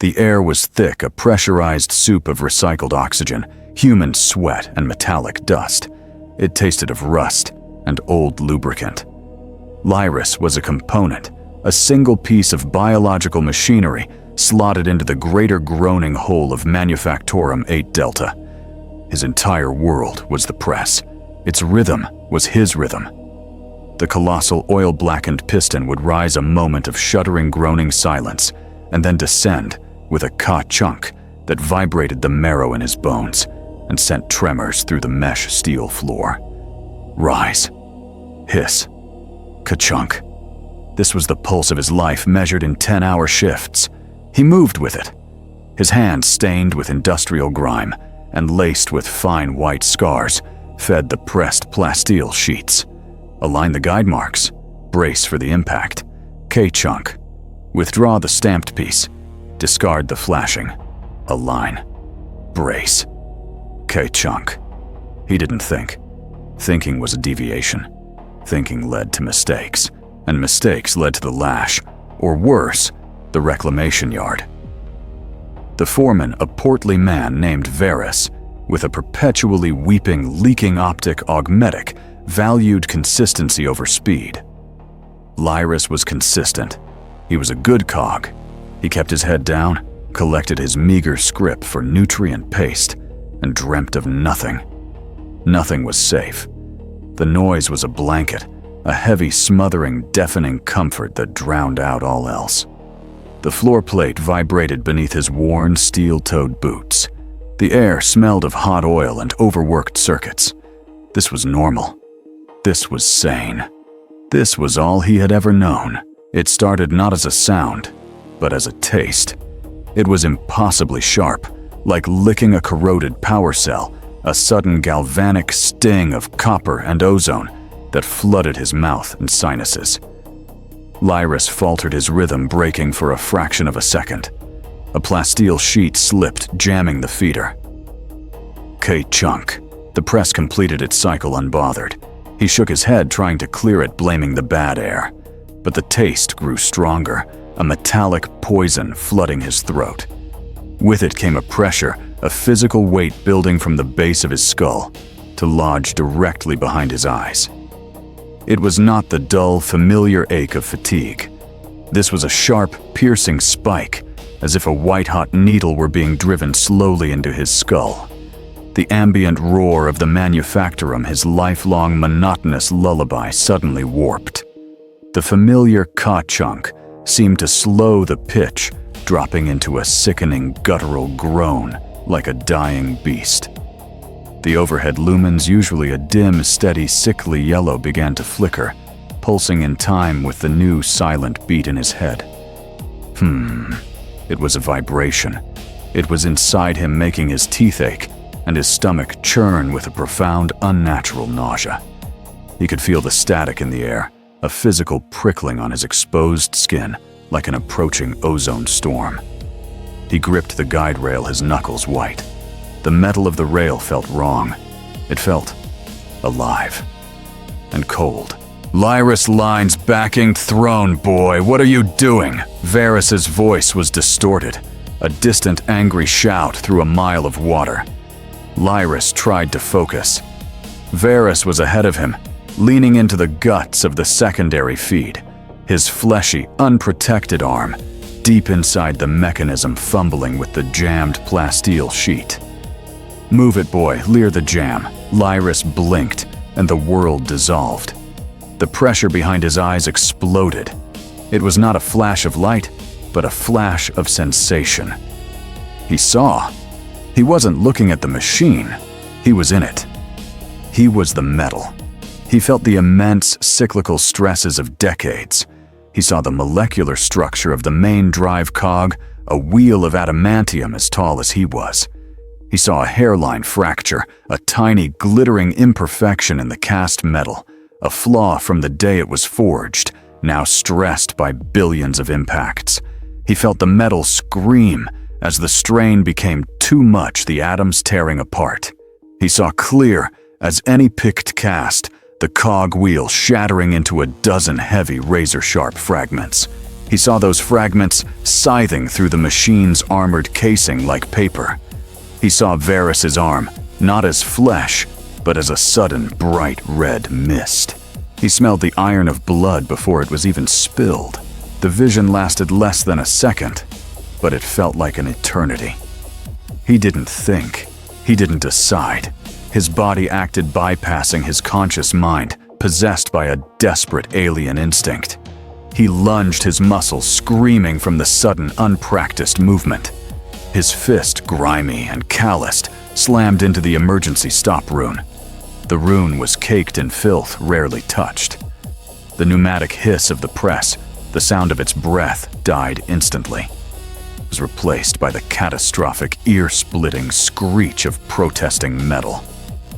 The air was thick, a pressurized soup of recycled oxygen, human sweat, and metallic dust. It tasted of rust and old lubricant. Lyris was a component, a single piece of biological machinery slotted into the greater groaning whole of Manufactorum 8 Delta. His entire world was the press. Its rhythm was his rhythm. The colossal oil-blackened piston would rise a moment of shuddering, groaning silence, and then descend with a ka-chunk that vibrated the marrow in his bones and sent tremors through the mesh steel floor. Rise. Hiss. Ka-chunk. This was the pulse of his life measured in 10-hour shifts. He moved with it. His hands, stained with industrial grime and laced with fine white scars, fed the pressed plasteel sheets. Align the guide marks. Brace for the impact. K-chunk. Withdraw the stamped piece. Discard the flashing. Align. Brace. K-chunk. He didn't think. Thinking was a deviation. Thinking led to mistakes, and mistakes led to the lash, or worse, the reclamation yard. The foreman, a portly man named Varus, with a perpetually weeping, leaking optic augmetic, valued consistency over speed. Lyris was consistent. He was a good cog. He kept his head down, collected his meager scrip for nutrient paste, and dreamt of nothing. Nothing was safe. The noise was a blanket, a heavy, smothering, deafening comfort that drowned out all else. The floor plate vibrated beneath his worn, steel-toed boots. The air smelled of hot oil and overworked circuits. This was normal. This was sane. This was all he had ever known. It started not as a sound, but as a taste. It was impossibly sharp, like licking a corroded power cell, a sudden galvanic sting of copper and ozone that flooded his mouth and sinuses. Lyris faltered, his rhythm breaking for a fraction of a second. A plasteel sheet slipped, jamming the feeder. K-chunk. The press completed its cycle unbothered. He shook his head, trying to clear it, blaming the bad air. But the taste grew stronger, a metallic poison flooding his throat. With it came a pressure, a physical weight building from the base of his skull to lodge directly behind his eyes. It was not the dull, familiar ache of fatigue. This was a sharp, piercing spike, as if a white-hot needle were being driven slowly into his skull. The ambient roar of the Manufactorum, his lifelong monotonous lullaby, suddenly warped. The familiar ka-chunk seemed to slow the pitch, dropping into a sickening guttural groan like a dying beast. The overhead lumens, usually a dim, steady, sickly yellow, began to flicker, pulsing in time with the new silent beat in his head. It was a vibration. It was inside him, making his teeth ache and his stomach churn with a profound, unnatural nausea. He could feel the static in the air, a physical prickling on his exposed skin, like an approaching ozone storm. He gripped the guide rail, his knuckles white. The metal of the rail felt wrong. It felt alive and cold. Lyris lines backing, throne boy, what are you doing? Varus's voice was distorted, a distant, angry shout through a mile of water. Lyris tried to focus. Varus was ahead of him, leaning into the guts of the secondary feed, his fleshy, unprotected arm deep inside the mechanism, fumbling with the jammed plasteel sheet. Move it, boy, leer the jam. Lyris blinked, and the world dissolved. The pressure behind his eyes exploded. It was not a flash of light, but a flash of sensation. He saw. He wasn't looking at the machine. He was in it. He was the metal. He felt the immense cyclical stresses of decades. He saw the molecular structure of the main drive cog, a wheel of adamantium as tall as he was. He saw a hairline fracture, a tiny glittering imperfection in the cast metal, a flaw from the day it was forged, now stressed by billions of impacts. He felt the metal scream as the strain became too much, the atoms tearing apart. He saw clear as any picked cast, the cog wheel shattering into a dozen heavy, razor-sharp fragments. He saw those fragments scything through the machine's armored casing like paper. He saw Varys's arm, not as flesh, but as a sudden bright red mist. He smelled the iron of blood before it was even spilled. The vision lasted less than a second, but it felt like an eternity. He didn't think. He didn't decide. His body acted bypassing his conscious mind, possessed by a desperate alien instinct. He lunged, his muscles screaming from the sudden, unpracticed movement. His fist, grimy and calloused, slammed into the emergency stop rune. The rune was caked in filth, rarely touched. The pneumatic hiss of the press, the sound of its breath, died instantly. It was replaced by the catastrophic, ear-splitting screech of protesting metal.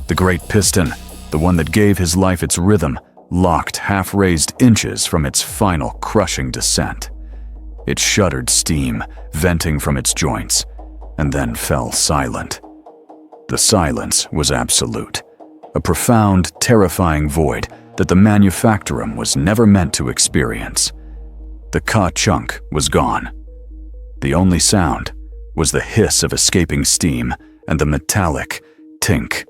The great piston, the one that gave his life its rhythm, locked half-raised inches from its final crushing descent. It shuddered steam, venting from its joints, and then fell silent. The silence was absolute. A profound, terrifying void that the manufactorum was never meant to experience. The ka-chunk was gone. The only sound was the hiss of escaping steam and the metallic tink,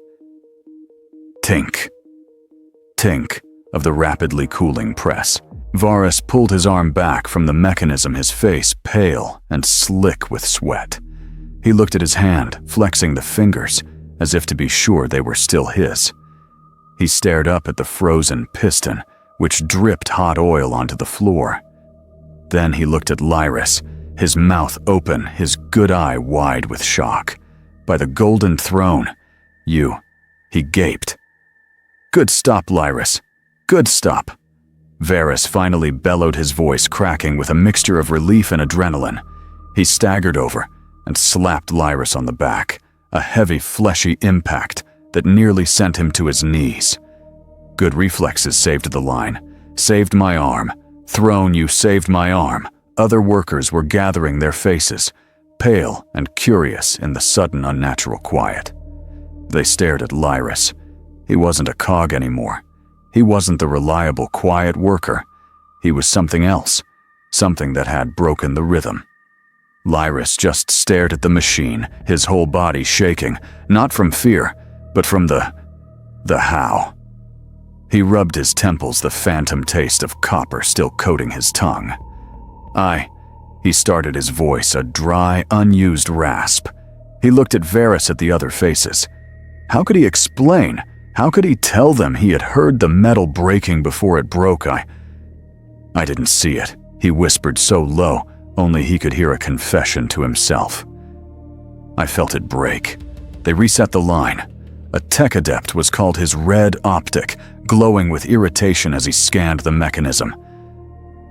tink, tink of the rapidly cooling press. Varys pulled his arm back from the mechanism, his face pale and slick with sweat. He looked at his hand, flexing the fingers, as if to be sure they were still his. He stared up at the frozen piston, which dripped hot oil onto the floor. Then he looked at Lyris, his mouth open, his good eye wide with shock. By the golden throne, he gaped. Good stop, Lyris. Good stop. Varys finally bellowed, his voice cracking with a mixture of relief and adrenaline. He staggered over and slapped Lyris on the back, a heavy, fleshy impact that nearly sent him to his knees. Good reflexes saved the line. Saved my arm. Throne, you saved my arm. Other workers were gathering their faces, pale and curious in the sudden unnatural quiet. They stared at Lyris. He wasn't a cog anymore. He wasn't the reliable, quiet worker. He was something else, something that had broken the rhythm. Lyris just stared at the machine, his whole body shaking, not from fear, but from the how. He rubbed his temples, the phantom taste of copper still coating his tongue. He started, his voice a dry, unused rasp. He looked at Varys, at the other faces. How could he explain? How could he tell them he had heard the metal breaking before it broke? I didn't see it, he whispered so low, only he could hear a confession to himself. I felt it break. They reset the line. A tech adept was called his red optic, glowing with irritation as he scanned the mechanism.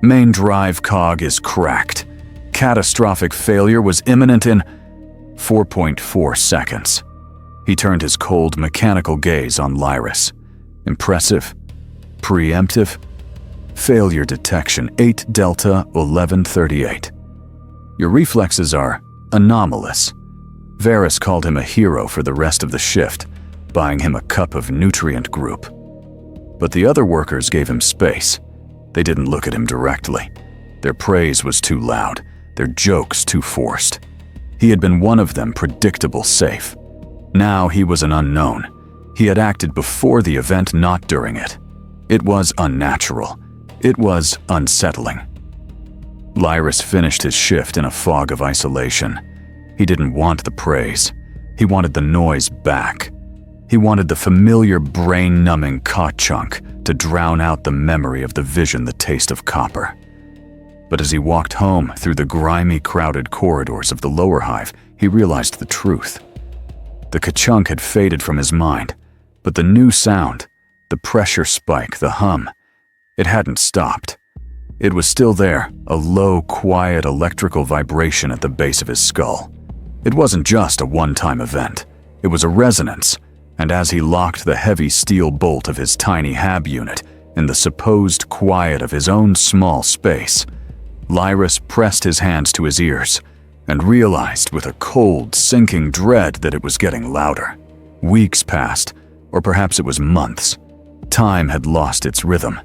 Main drive cog is cracked. Catastrophic failure was imminent in 4.4 seconds. He turned his cold, mechanical gaze on Lyris. Impressive. Preemptive. Failure detection 8 Delta 1138. Your reflexes are anomalous. Varys called him a hero for the rest of the shift, buying him a cup of nutrient group. But the other workers gave him space. They didn't look at him directly. Their praise was too loud, their jokes too forced. He had been one of them, predictable, safe. Now he was an unknown. He had acted before the event, not during it. It was unnatural. It was unsettling. Lyris finished his shift in a fog of isolation. He didn't want the praise. He wanted the noise back. He wanted the familiar brain-numbing ka-chunk to drown out the memory of the vision, the taste of copper. But as he walked home through the grimy, crowded corridors of the lower hive, he realized the truth. The ka-chunk had faded from his mind, but the new sound, the pressure spike, the hum, it hadn't stopped. It was still there, a low, quiet electrical vibration at the base of his skull. It wasn't just a one-time event. It was a resonance, and as he locked the heavy steel bolt of his tiny hab unit in the supposed quiet of his own small space, Lyris pressed his hands to his ears and realized with a cold, sinking dread that it was getting louder. Weeks passed, or perhaps it was months. Time had lost its rhythm.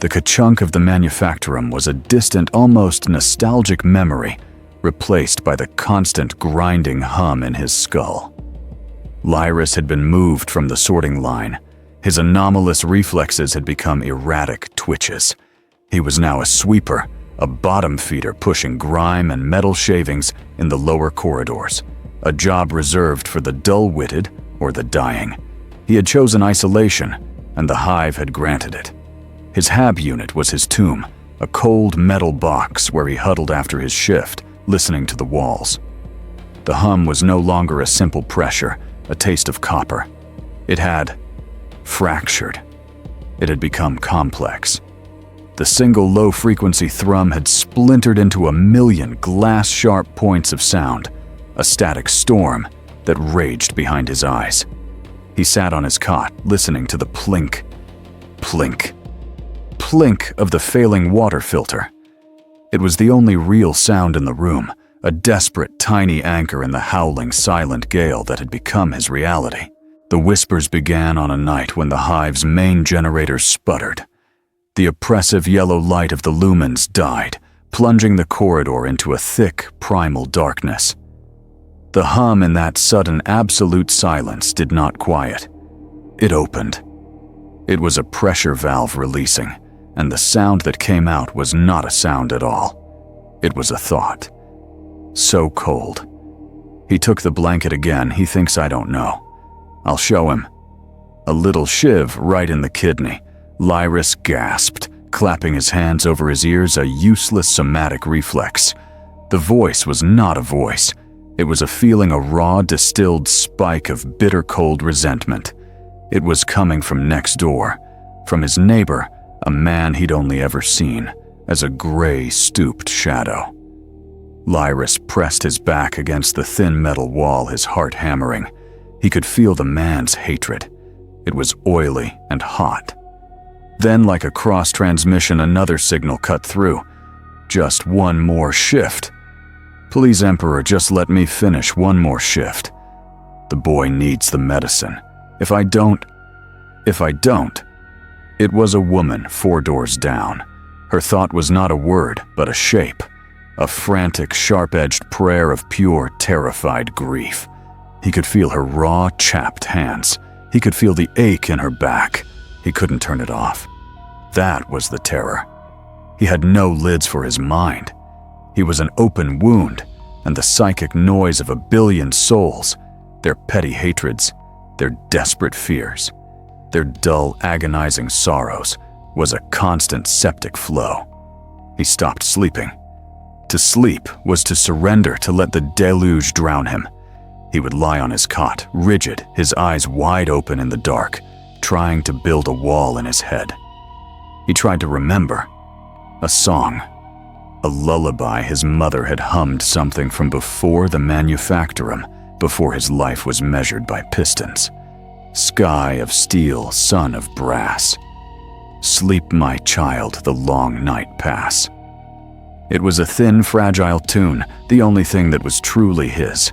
The ka-chunk of the manufactorum was a distant, almost nostalgic memory, replaced by the constant grinding hum in his skull. Lyris had been moved from the sorting line. His anomalous reflexes had become erratic twitches. He was now a sweeper, a bottom feeder pushing grime and metal shavings in the lower corridors, a job reserved for the dull-witted or the dying. He had chosen isolation, and the hive had granted it. His hab unit was his tomb, a cold metal box where he huddled after his shift, listening to the walls. The hum was no longer a simple pressure, a taste of copper. It had fractured. It had become complex. The single low-frequency thrum had splintered into a million glass-sharp points of sound, a static storm that raged behind his eyes. He sat on his cot, listening to the plink, plink, plink of the failing water filter. It was the only real sound in the room, a desperate, tiny anchor in the howling, silent gale that had become his reality. The whispers began on a night when the hive's main generator sputtered. The oppressive yellow light of the lumens died, plunging the corridor into a thick, primal darkness. The hum in that sudden, absolute silence did not quiet. It opened. It was a pressure valve releasing, and the sound that came out was not a sound at all. It was a thought. So cold. He took the blanket again. He thinks I don't know. I'll show him. A little shiv right in the kidney. Lyris gasped, clapping his hands over his ears, a useless somatic reflex. The voice was not a voice. It was a feeling, a raw, distilled spike of bitter cold resentment. It was coming from next door, from his neighbor, a man he'd only ever seen as a gray, stooped shadow. Lyris pressed his back against the thin metal wall, his heart hammering. He could feel the man's hatred. It was oily and hot. Then, like a cross-transmission, another signal cut through. Just one more shift. Please, Emperor, just let me finish one more shift. The boy needs the medicine. If I don't... It was a woman 4 doors down. Her thought was not a word, but a shape. A frantic, sharp-edged prayer of pure, terrified grief. He could feel her raw, chapped hands. He could feel the ache in her back. He couldn't turn it off. That was the terror. He had no lids for his mind. He was an open wound, and the psychic noise of a billion souls, their petty hatreds, their desperate fears, their dull, agonizing sorrows, was a constant septic flow. He stopped sleeping. To sleep was to surrender, to let the deluge drown him. He would lie on his cot, rigid, his eyes wide open in the dark, trying to build a wall in his head. He tried to remember. A song. A lullaby his mother had hummed, something from before the manufactorum, before his life was measured by pistons. Sky of steel, sun of brass. Sleep, my child, the long night pass. It was a thin, fragile tune, the only thing that was truly his.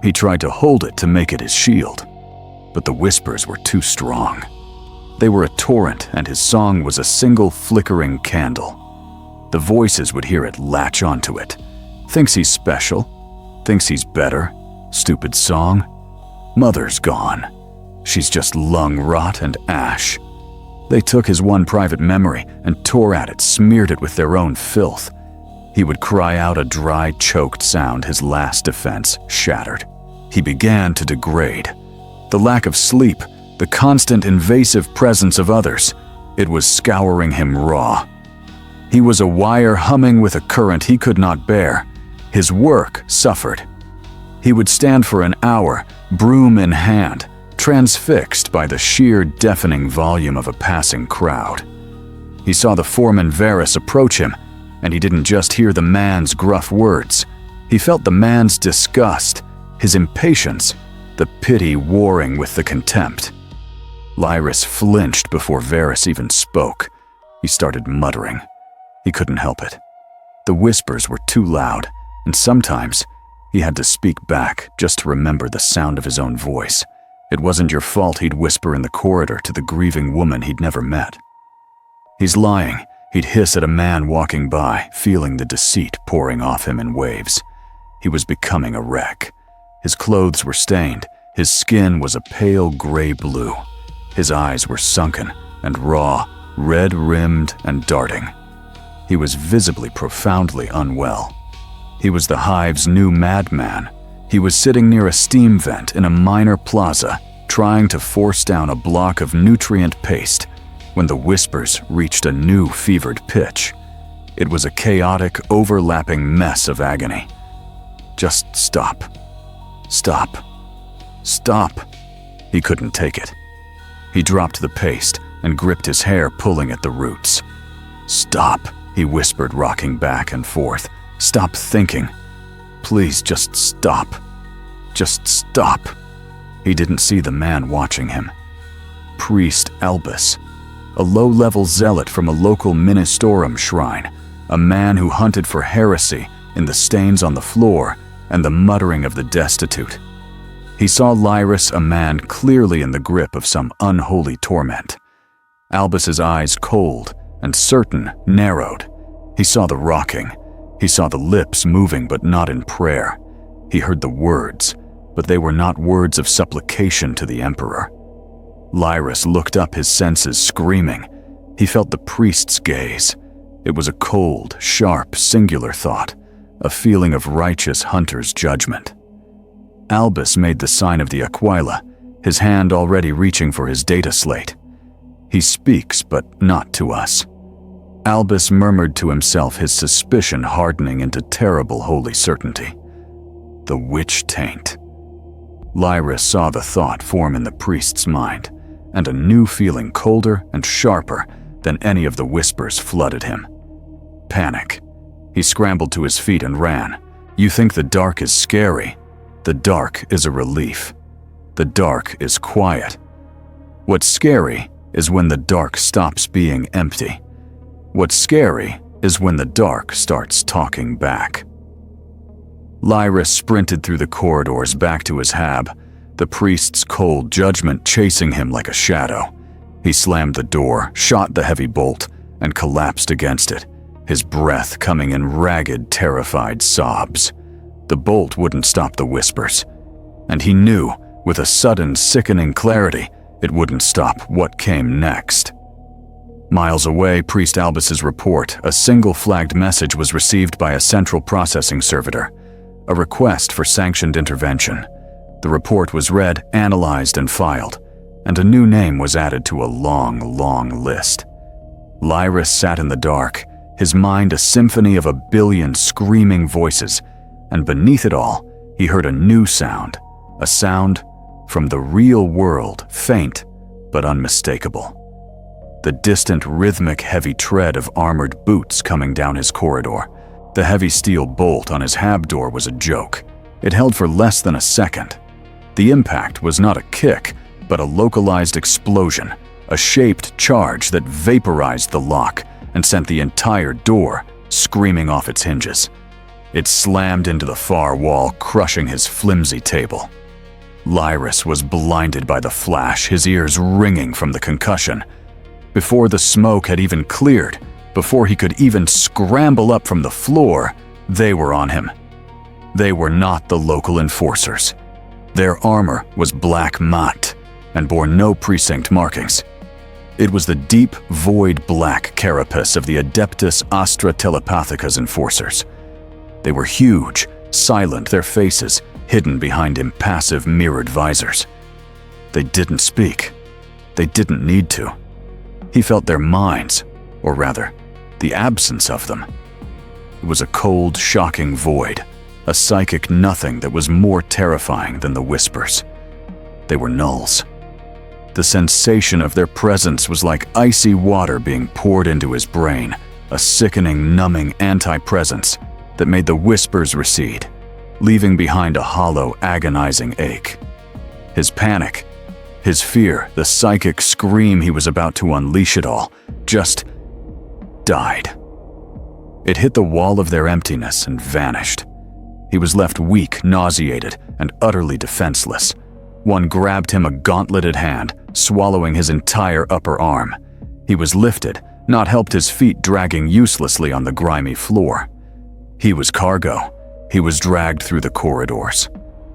He tried to hold it to make it his shield, but the whispers were too strong. They were a torrent, and his song was a single flickering candle. The voices would hear it, latch onto it. Thinks he's special, thinks he's better. Stupid song. Mother's gone. She's just lung rot and ash. They took his one private memory and tore at it, smeared it with their own filth. He would cry out a dry, choked sound, his last defense shattered. He began to degrade. The lack of sleep, the constant invasive presence of others, it was scouring him raw. He was a wire humming with a current he could not bear. His work suffered. He would stand for an hour, broom in hand, transfixed by the sheer deafening volume of a passing crowd. He saw the foreman Varys approach him, and he didn't just hear the man's gruff words. He felt the man's disgust, his impatience, the pity warring with the contempt. Lyris flinched before Varys even spoke. He started muttering. He couldn't help it. The whispers were too loud, and sometimes he had to speak back just to remember the sound of his own voice. It wasn't your fault, he'd whisper in the corridor to the grieving woman he'd never met. He's lying, he'd hiss at a man walking by, feeling the deceit pouring off him in waves. He was becoming a wreck. His clothes were stained, his skin was a pale gray blue. His eyes were sunken and raw, red-rimmed and darting. He was visibly profoundly unwell. He was the hive's new madman. He was sitting near a steam vent in a minor plaza, trying to force down a block of nutrient paste, when the whispers reached a new fevered pitch. It was a chaotic, overlapping mess of agony. Just stop. Stop. Stop. He couldn't take it. He dropped the paste and gripped his hair, pulling at the roots. Stop, he whispered, rocking back and forth. Stop thinking. Please just stop. Just stop. He didn't see the man watching him. Priest Albus, a low-level zealot from a local Ministorum shrine, a man who hunted for heresy in the stains on the floor and the muttering of the destitute. He saw Lyris, a man clearly in the grip of some unholy torment. Albus's eyes, cold and certain, narrowed. He saw the rocking. He saw the lips moving, but not in prayer. He heard the words, but they were not words of supplication to the Emperor. Lyris looked up, his senses screaming. He felt the priest's gaze. It was a cold, sharp, singular thought, a feeling of righteous hunter's judgment. Albus made the sign of the Aquila, his hand already reaching for his data slate. He speaks, but not to us. Albus murmured to himself, his suspicion hardening into terrible holy certainty. The witch taint. Lyris saw the thought form in the priest's mind, and a new feeling colder and sharper than any of the whispers flooded him. Panic. He scrambled to his feet and ran. You think the dark is scary. The dark is a relief. The dark is quiet. What's scary is when the dark stops being empty. What's scary is when the dark starts talking back. Lyris sprinted through the corridors back to his hab, the priest's cold judgment chasing him like a shadow. He slammed the door, shot the heavy bolt, and collapsed against it, his breath coming in ragged, terrified sobs. The bolt wouldn't stop the whispers, and he knew, with a sudden, sickening clarity, it wouldn't stop what came next. Miles away, Priest Albus's report, a single flagged message was received by a central processing servitor, a request for sanctioned intervention. The report was read, analyzed, and filed, and a new name was added to a long, long list. Lyris sat in the dark, his mind a symphony of a billion screaming voices, and beneath it all, he heard a new sound, a sound from the real world, faint but unmistakable. The distant, rhythmic, heavy tread of armored boots coming down his corridor. The heavy steel bolt on his hab door was a joke. It held for less than a second. The impact was not a kick, but a localized explosion, a shaped charge that vaporized the lock and sent the entire door screaming off its hinges. It slammed into the far wall, crushing his flimsy table. Lyris was blinded by the flash, his ears ringing from the concussion. Before the smoke had even cleared, before he could even scramble up from the floor, they were on him. They were not the local enforcers. Their armor was black matte and bore no precinct markings. It was the deep, void black carapace of the Adeptus Astra Telepathica's enforcers. They were huge, silent, their faces hidden behind impassive mirrored visors. They didn't speak. They didn't need to. He felt their minds, or rather, the absence of them. It was a cold, shocking void, a psychic nothing that was more terrifying than the whispers. They were nulls. The sensation of their presence was like icy water being poured into his brain, a sickening, numbing anti-presence that made the whispers recede, leaving behind a hollow, agonizing ache. His panic, his fear, the psychic scream he was about to unleash it all, just died. It hit the wall of their emptiness and vanished. He was left weak, nauseated, and utterly defenseless. One grabbed him, a gauntleted hand, swallowing his entire upper arm. He was lifted, not helped his feet dragging uselessly on the grimy floor. He was cargo. He was dragged through the corridors.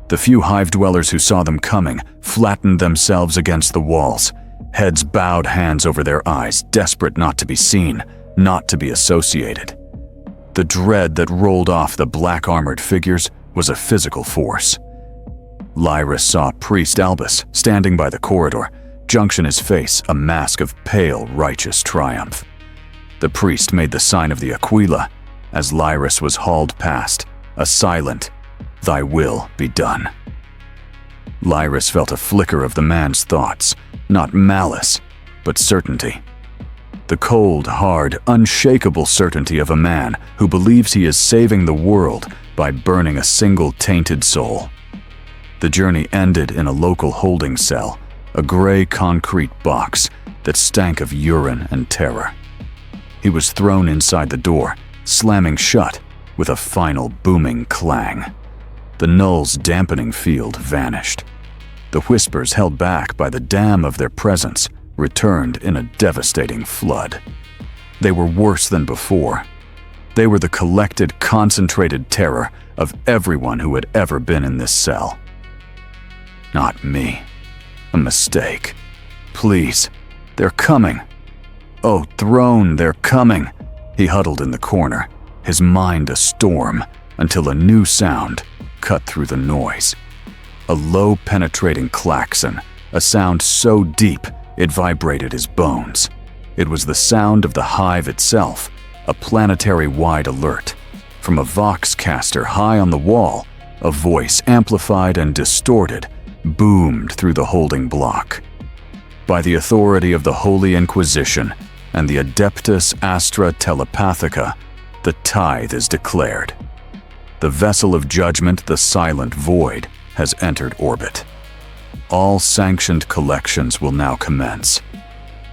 The few hive dwellers who saw them coming flattened themselves against the walls, heads bowed, hands over their eyes, desperate not to be seen, not to be associated. The dread that rolled off the black-armored figures was a physical force. Lyris saw Priest Albus standing by the corridor, junction his face a mask of pale, righteous triumph. The priest made the sign of the Aquila as Lyris was hauled past, a silent, "Thy will be done." Lyris felt a flicker of the man's thoughts, not malice, but certainty. The cold, hard, unshakable certainty of a man who believes he is saving the world by burning a single tainted soul. The journey ended in a local holding cell, a gray concrete box that stank of urine and terror. He was thrown inside the door, slamming shut with a final booming clang. The null's dampening field vanished. The whispers held back by the dam of their presence returned in a devastating flood. They were worse than before. They were the collected, concentrated terror of everyone who had ever been in this cell. Not me. A mistake. Please, they're coming. Oh, throne, they're coming. He huddled in the corner, his mind a storm, until a new sound cut through the noise. A low, penetrating klaxon, a sound so deep it vibrated his bones. It was the sound of the hive itself, a planetary-wide alert. From a voxcaster high on the wall, a voice amplified and distorted boomed through the holding block. By the authority of the Holy Inquisition and the Adeptus Astra Telepathica, the tithe is declared. The vessel of judgment, the silent void, has entered orbit. All sanctioned collections will now commence.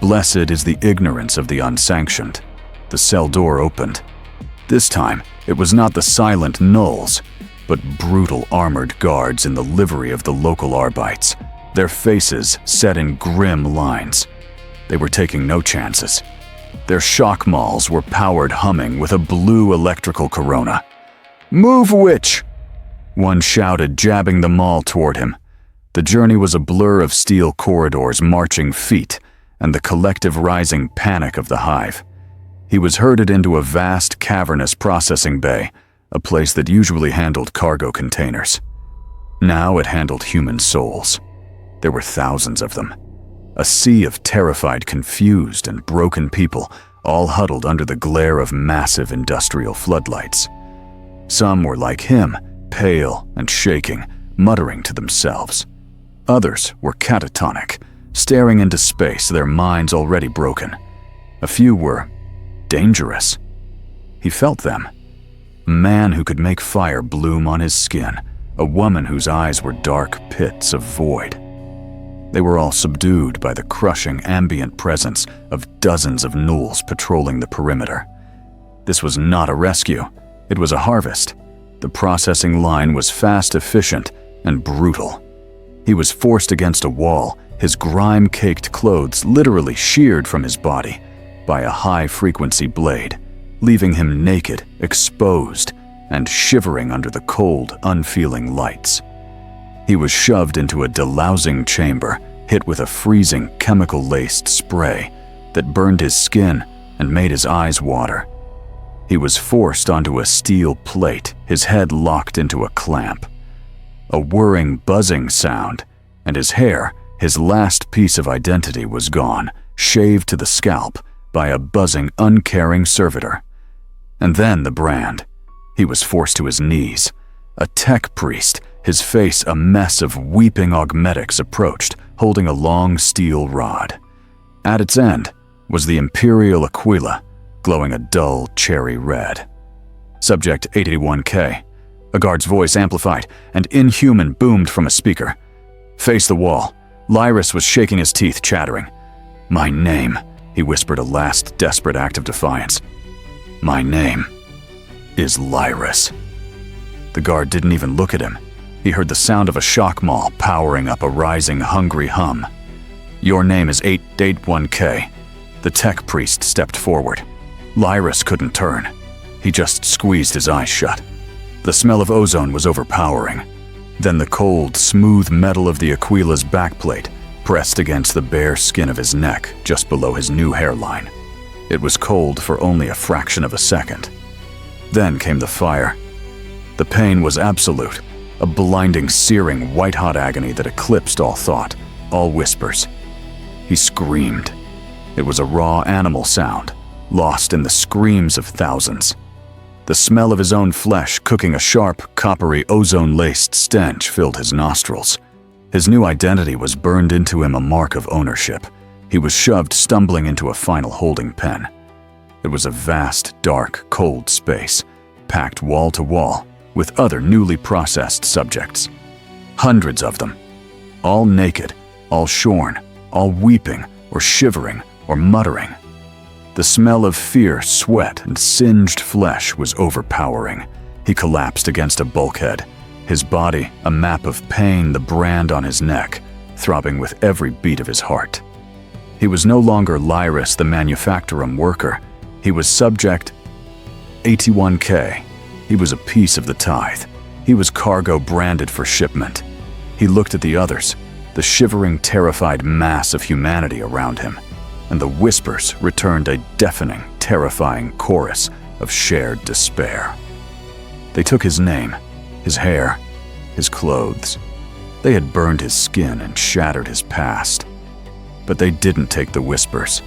Blessed is the ignorance of the unsanctioned. The cell door opened. This time, it was not the silent nulls, but brutal armored guards in the livery of the local Arbites, their faces set in grim lines. They were taking no chances. Their shock mauls were powered humming with a blue electrical corona. "Move, witch!" one shouted, jabbing the maul toward him. The journey was a blur of steel corridors, marching feet, and the collective rising panic of the hive. He was herded into a vast, cavernous processing bay, a place that usually handled cargo containers. Now it handled human souls. There were thousands of them. A sea of terrified, confused, and broken people, all huddled under the glare of massive industrial floodlights. Some were like him, pale and shaking, muttering to themselves. Others were catatonic, staring into space, their minds already broken. A few were dangerous. He felt them. A man who could make fire bloom on his skin, a woman whose eyes were dark pits of void. They were all subdued by the crushing ambient presence of dozens of gnolls patrolling the perimeter. This was not a rescue, it was a harvest. The processing line was fast, efficient, and brutal. He was forced against a wall, his grime-caked clothes literally sheared from his body by a high-frequency blade, leaving him naked, exposed, and shivering under the cold, unfeeling lights. He was shoved into a delousing chamber, hit with a freezing, chemical-laced spray that burned his skin and made his eyes water. He was forced onto a steel plate, his head locked into a clamp. A whirring, buzzing sound, and his hair, his last piece of identity, was gone, shaved to the scalp by a buzzing, uncaring servitor. And then the brand. He was forced to his knees. A tech priest, his face a mess of weeping augmetics, approached, holding a long steel rod. At its end was the Imperial Aquila, glowing a dull cherry red. Subject 881K. A guard's voice amplified and inhuman boomed from a speaker. Face the wall. Lyris was shaking his teeth, chattering. "My name," he whispered, a last desperate act of defiance. "My name is Lyris." The guard didn't even look at him. He heard the sound of a shock maul powering up a rising, hungry hum. "Your name is 881K. The tech priest stepped forward. Lyris couldn't turn. He just squeezed his eyes shut. The smell of ozone was overpowering. Then the cold, smooth metal of the Aquila's backplate pressed against the bare skin of his neck just below his new hairline. It was cold for only a fraction of a second. Then came the fire. The pain was absolute, a blinding, searing, white-hot agony that eclipsed all thought, all whispers. He screamed. It was a raw animal sound, lost in the screams of thousands. The smell of his own flesh cooking a sharp, coppery, ozone-laced stench filled his nostrils. His new identity was burned into him, a mark of ownership. He was shoved stumbling into a final holding pen. It was a vast, dark, cold space, packed wall to wall with other newly processed subjects. Hundreds of them, all naked, all shorn, all weeping or shivering or muttering. The smell of fear, sweat, and singed flesh was overpowering. He collapsed against a bulkhead, his body a map of pain, the brand on his neck, throbbing with every beat of his heart. He was no longer Lyris, the manufactorum worker. He was subject WH40K. He was a piece of the tithe. He was cargo branded for shipment. He looked at the others, the shivering, terrified mass of humanity around him, and the whispers returned a deafening, terrifying chorus of shared despair. They took his name, his hair, his clothes. They had burned his skin and shattered his past. But they didn't take the whispers.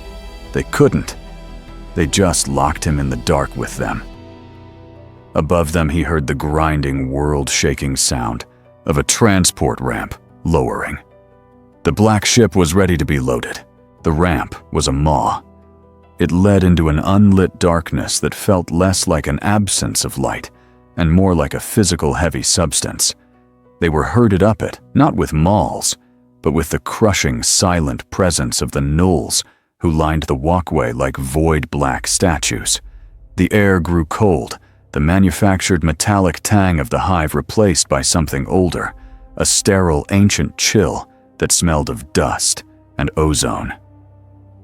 They couldn't. They just locked him in the dark with them. Above them he heard the grinding, world-shaking sound of a transport ramp lowering. The black ship was ready to be loaded. The ramp was a maw. It led into an unlit darkness that felt less like an absence of light and more like a physical heavy substance. They were herded up it, not with mauls, but with the crushing, silent presence of the gnolls who lined the walkway like void black statues. The air grew cold, the manufactured metallic tang of the hive replaced by something older, a sterile, ancient chill that smelled of dust and ozone.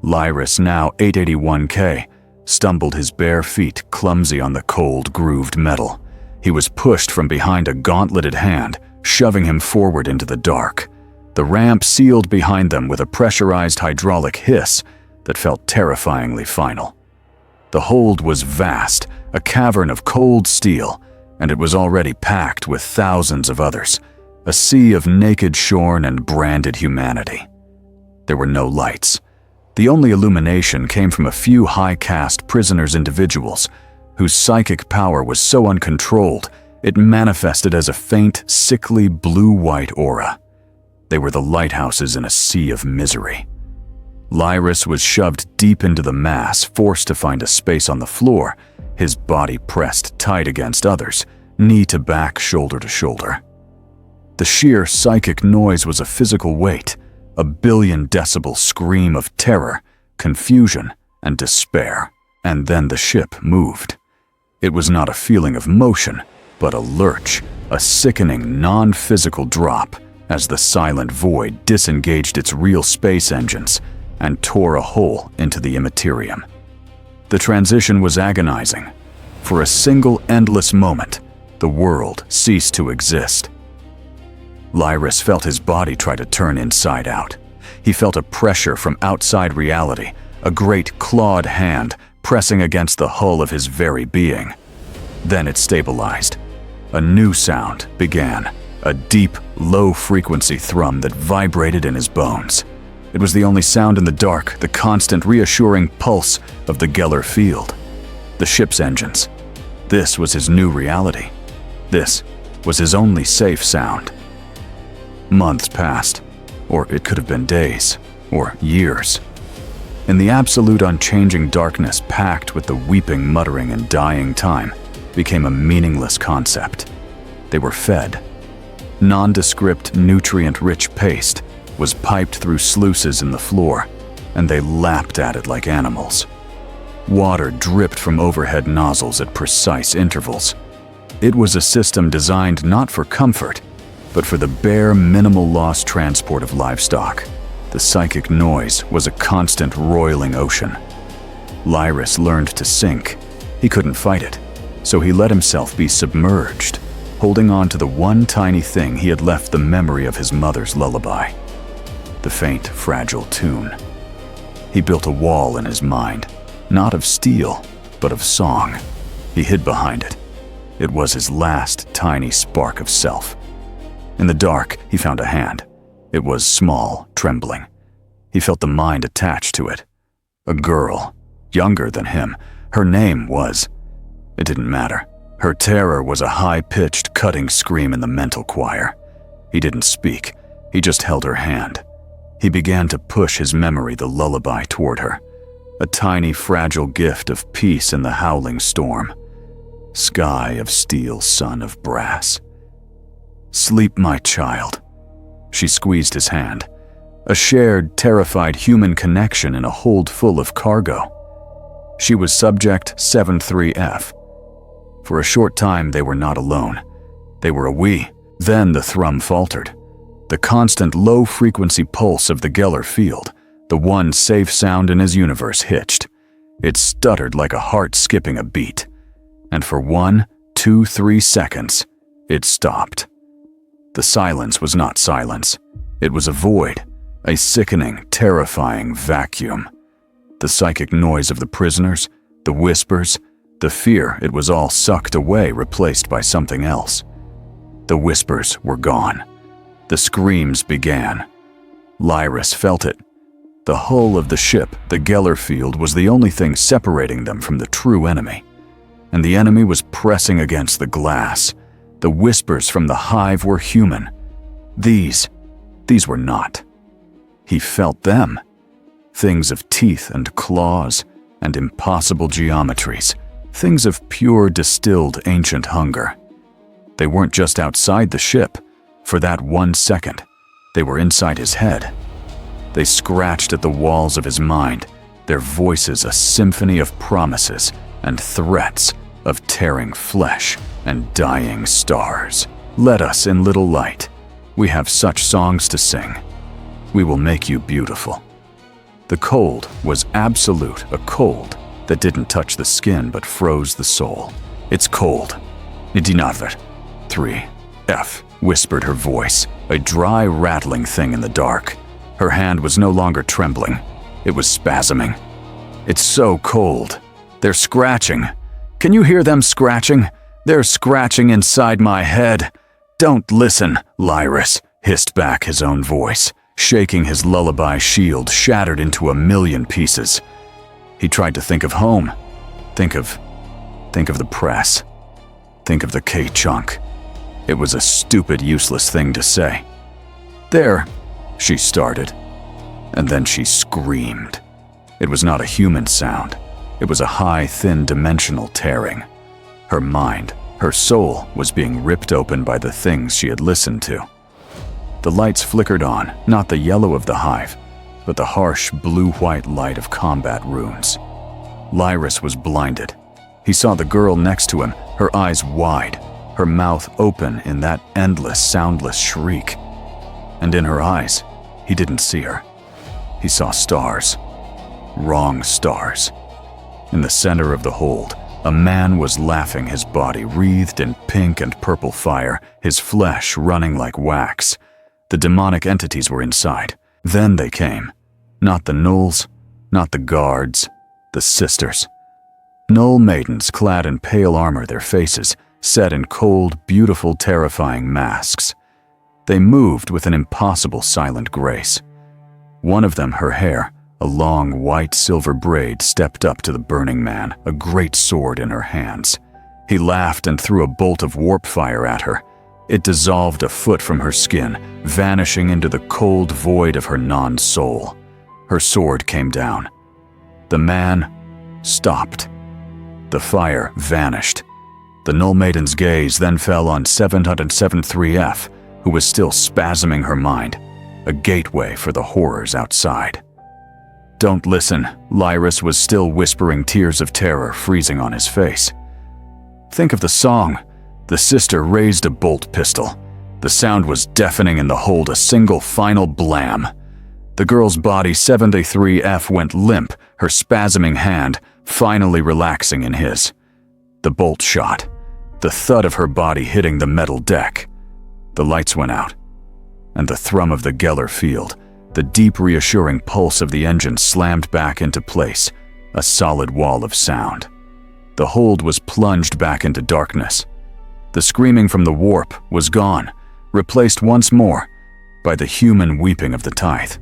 Lyris, now WH40K, stumbled his bare feet clumsy on the cold, grooved metal. He was pushed from behind a gauntleted hand, shoving him forward into the dark. The ramp sealed behind them with a pressurized hydraulic hiss that felt terrifyingly final. The hold was vast, a cavern of cold steel, and it was already packed with thousands of others, a sea of naked, shorn, and branded humanity. There were no lights. The only illumination came from a few high-caste prisoners, individuals whose psychic power was so uncontrolled it manifested as a faint, sickly blue-white aura. They were the lighthouses in a sea of misery. Lyris was shoved deep into the mass, forced to find a space on the floor, his body pressed tight against others, knee to back, shoulder to shoulder. The sheer psychic noise was a physical weight, a billion-decibel scream of terror, confusion, and despair. And then the ship moved. It was not a feeling of motion, but a lurch, a sickening, non-physical drop as the silent void disengaged its real space engines and tore a hole into the Imperium. The transition was agonizing. For a single endless moment, the world ceased to exist. Lyris felt his body try to turn inside out. He felt a pressure from outside reality, a great clawed hand pressing against the hull of his very being. Then it stabilized. A new sound began, a deep, low-frequency thrum that vibrated in his bones. It was the only sound in the dark, the constant, reassuring pulse of the Geller field. The ship's engines. This was his new reality. This was his only safe sound. Months passed, or it could have been days, or years. In the absolute unchanging darkness packed with the weeping, muttering, and dying time became a meaningless concept. They were fed. Nondescript, nutrient-rich paste was piped through sluices in the floor, and they lapped at it like animals. Water dripped from overhead nozzles at precise intervals. It was a system designed not for comfort, but for the bare, minimal loss transport of livestock. The psychic noise was a constant roiling ocean. Lyris learned to sink. He couldn't fight it, so he let himself be submerged, holding on to the one tiny thing he had left the memory of his mother's lullaby, the faint, fragile tune. He built a wall in his mind, not of steel, but of song. He hid behind it. It was his last tiny spark of self. In the dark, he found a hand. It was small, trembling. He felt the mind attached to it. A girl, younger than him. Her name was... It didn't matter. Her terror was a high-pitched, cutting scream in the mental choir. He didn't speak. He just held her hand. He began to push his memory the lullaby toward her. A tiny, fragile gift of peace in the howling storm. Sky of steel, sun of brass. Sleep, my child. She squeezed his hand. A shared, terrified human connection in a hold full of cargo. She was Subject 73F. For a short time, they were not alone. They were a we. Then the thrum faltered. The constant low-frequency pulse of the Geller field, the one safe sound in his universe, hitched. It stuttered like a heart skipping a beat. And for 1, 2, 3 seconds, it stopped. The silence was not silence. It was a void, a sickening, terrifying vacuum. The psychic noise of the prisoners, the whispers, the fear, it was all sucked away, replaced by something else. The whispers were gone. The screams began. Lyris felt it. The hull of the ship, the Geller field, was the only thing separating them from the true enemy. And the enemy was pressing against the glass. The whispers from the hive were human. These were not. He felt them. Things of teeth and claws and impossible geometries. Things of pure, distilled, ancient hunger. They weren't just outside the ship. For that 1 second, they were inside his head. They scratched at the walls of his mind, their voices a symphony of promises and threats of tearing flesh and dying stars. Let us in little light. We have such songs to sing. We will make you beautiful. The cold was absolute, a cold that didn't touch the skin but froze the soul. It's cold. Nidinaver. 3. F. Whispered her voice, a dry, rattling thing in the dark. Her hand was no longer trembling. It was spasming. It's so cold. They're scratching. Can you hear them scratching? They're scratching inside my head. Don't listen, Lyris, hissed back his own voice, shaking his lullaby shield shattered into a million pieces. He tried to think of home. Think of the press. Think of the K-chunk. It was a stupid, useless thing to say. There, she started, and then she screamed. It was not a human sound. It was a high, thin, dimensional tearing. Her mind, her soul, was being ripped open by the things she had listened to. The lights flickered on, not the yellow of the hive, but the harsh, blue-white light of combat runes. Lyris was blinded. He saw the girl next to him, her eyes wide, her mouth open in that endless, soundless shriek. And in her eyes, he didn't see her. He saw stars. Wrong stars. In the center of the hold, a man was laughing, his body wreathed in pink and purple fire, his flesh running like wax. The demonic entities were inside. Then they came. Not the gnolls, not the guards, the sisters. Gnoll maidens clad in pale armor, their faces set in cold, beautiful, terrifying masks. They moved with an impossible silent grace. One of them, her hair, a long white silver braid, stepped up to the burning man, a great sword in her hands. He laughed and threw a bolt of warp fire at her. It dissolved a foot from her skin, vanishing into the cold void of her non-soul. Her sword came down. The man stopped. The fire vanished. The Gnoll Maiden's gaze then fell on 773F, who was still spasming her mind, a gateway for the horrors outside. Don't listen, Lyris was still whispering, tears of terror freezing on his face. Think of the song. The sister raised a bolt pistol. The sound was deafening in the hold, a single final blam. The girl's body 73F went limp, her spasming hand finally relaxing in his. The bolt shot, the thud of her body hitting the metal deck. The lights went out, and the thrum of the Geller field, the deep reassuring pulse of the engine slammed back into place, a solid wall of sound. The hold was plunged back into darkness. The screaming from the warp was gone, replaced once more by the human weeping of the tithe.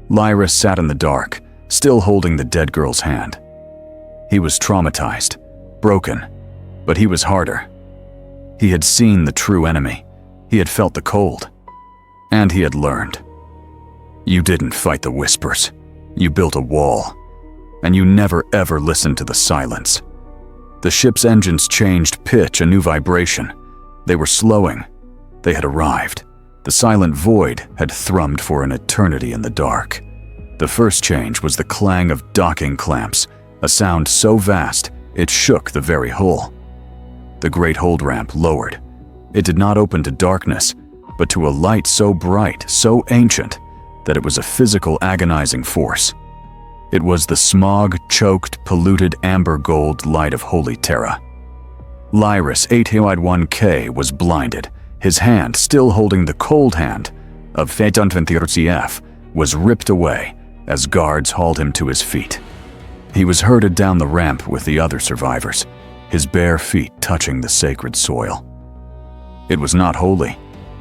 Lyra sat in the dark, still holding the dead girl's hand. He was traumatized, broken, but he was harder. He had seen the true enemy. He had felt the cold. And he had learned. You didn't fight the whispers. You built a wall. And you never ever listened to the silence. The ship's engines changed pitch, a new vibration. They were slowing. They had arrived. The silent void had thrummed for an eternity in the dark. The first change was the clang of docking clamps, a sound so vast it shook the very hull. The great hold ramp lowered. It did not open to darkness, but to a light so bright, so ancient, that it was a physical agonizing force. It was the smog-choked, polluted amber gold light of Holy Terra. Lyris WH40K was blinded. His hand, still holding the cold hand of F, was ripped away as guards hauled him to his feet. He was herded down the ramp with the other survivors, his bare feet touching the sacred soil. It was not holy.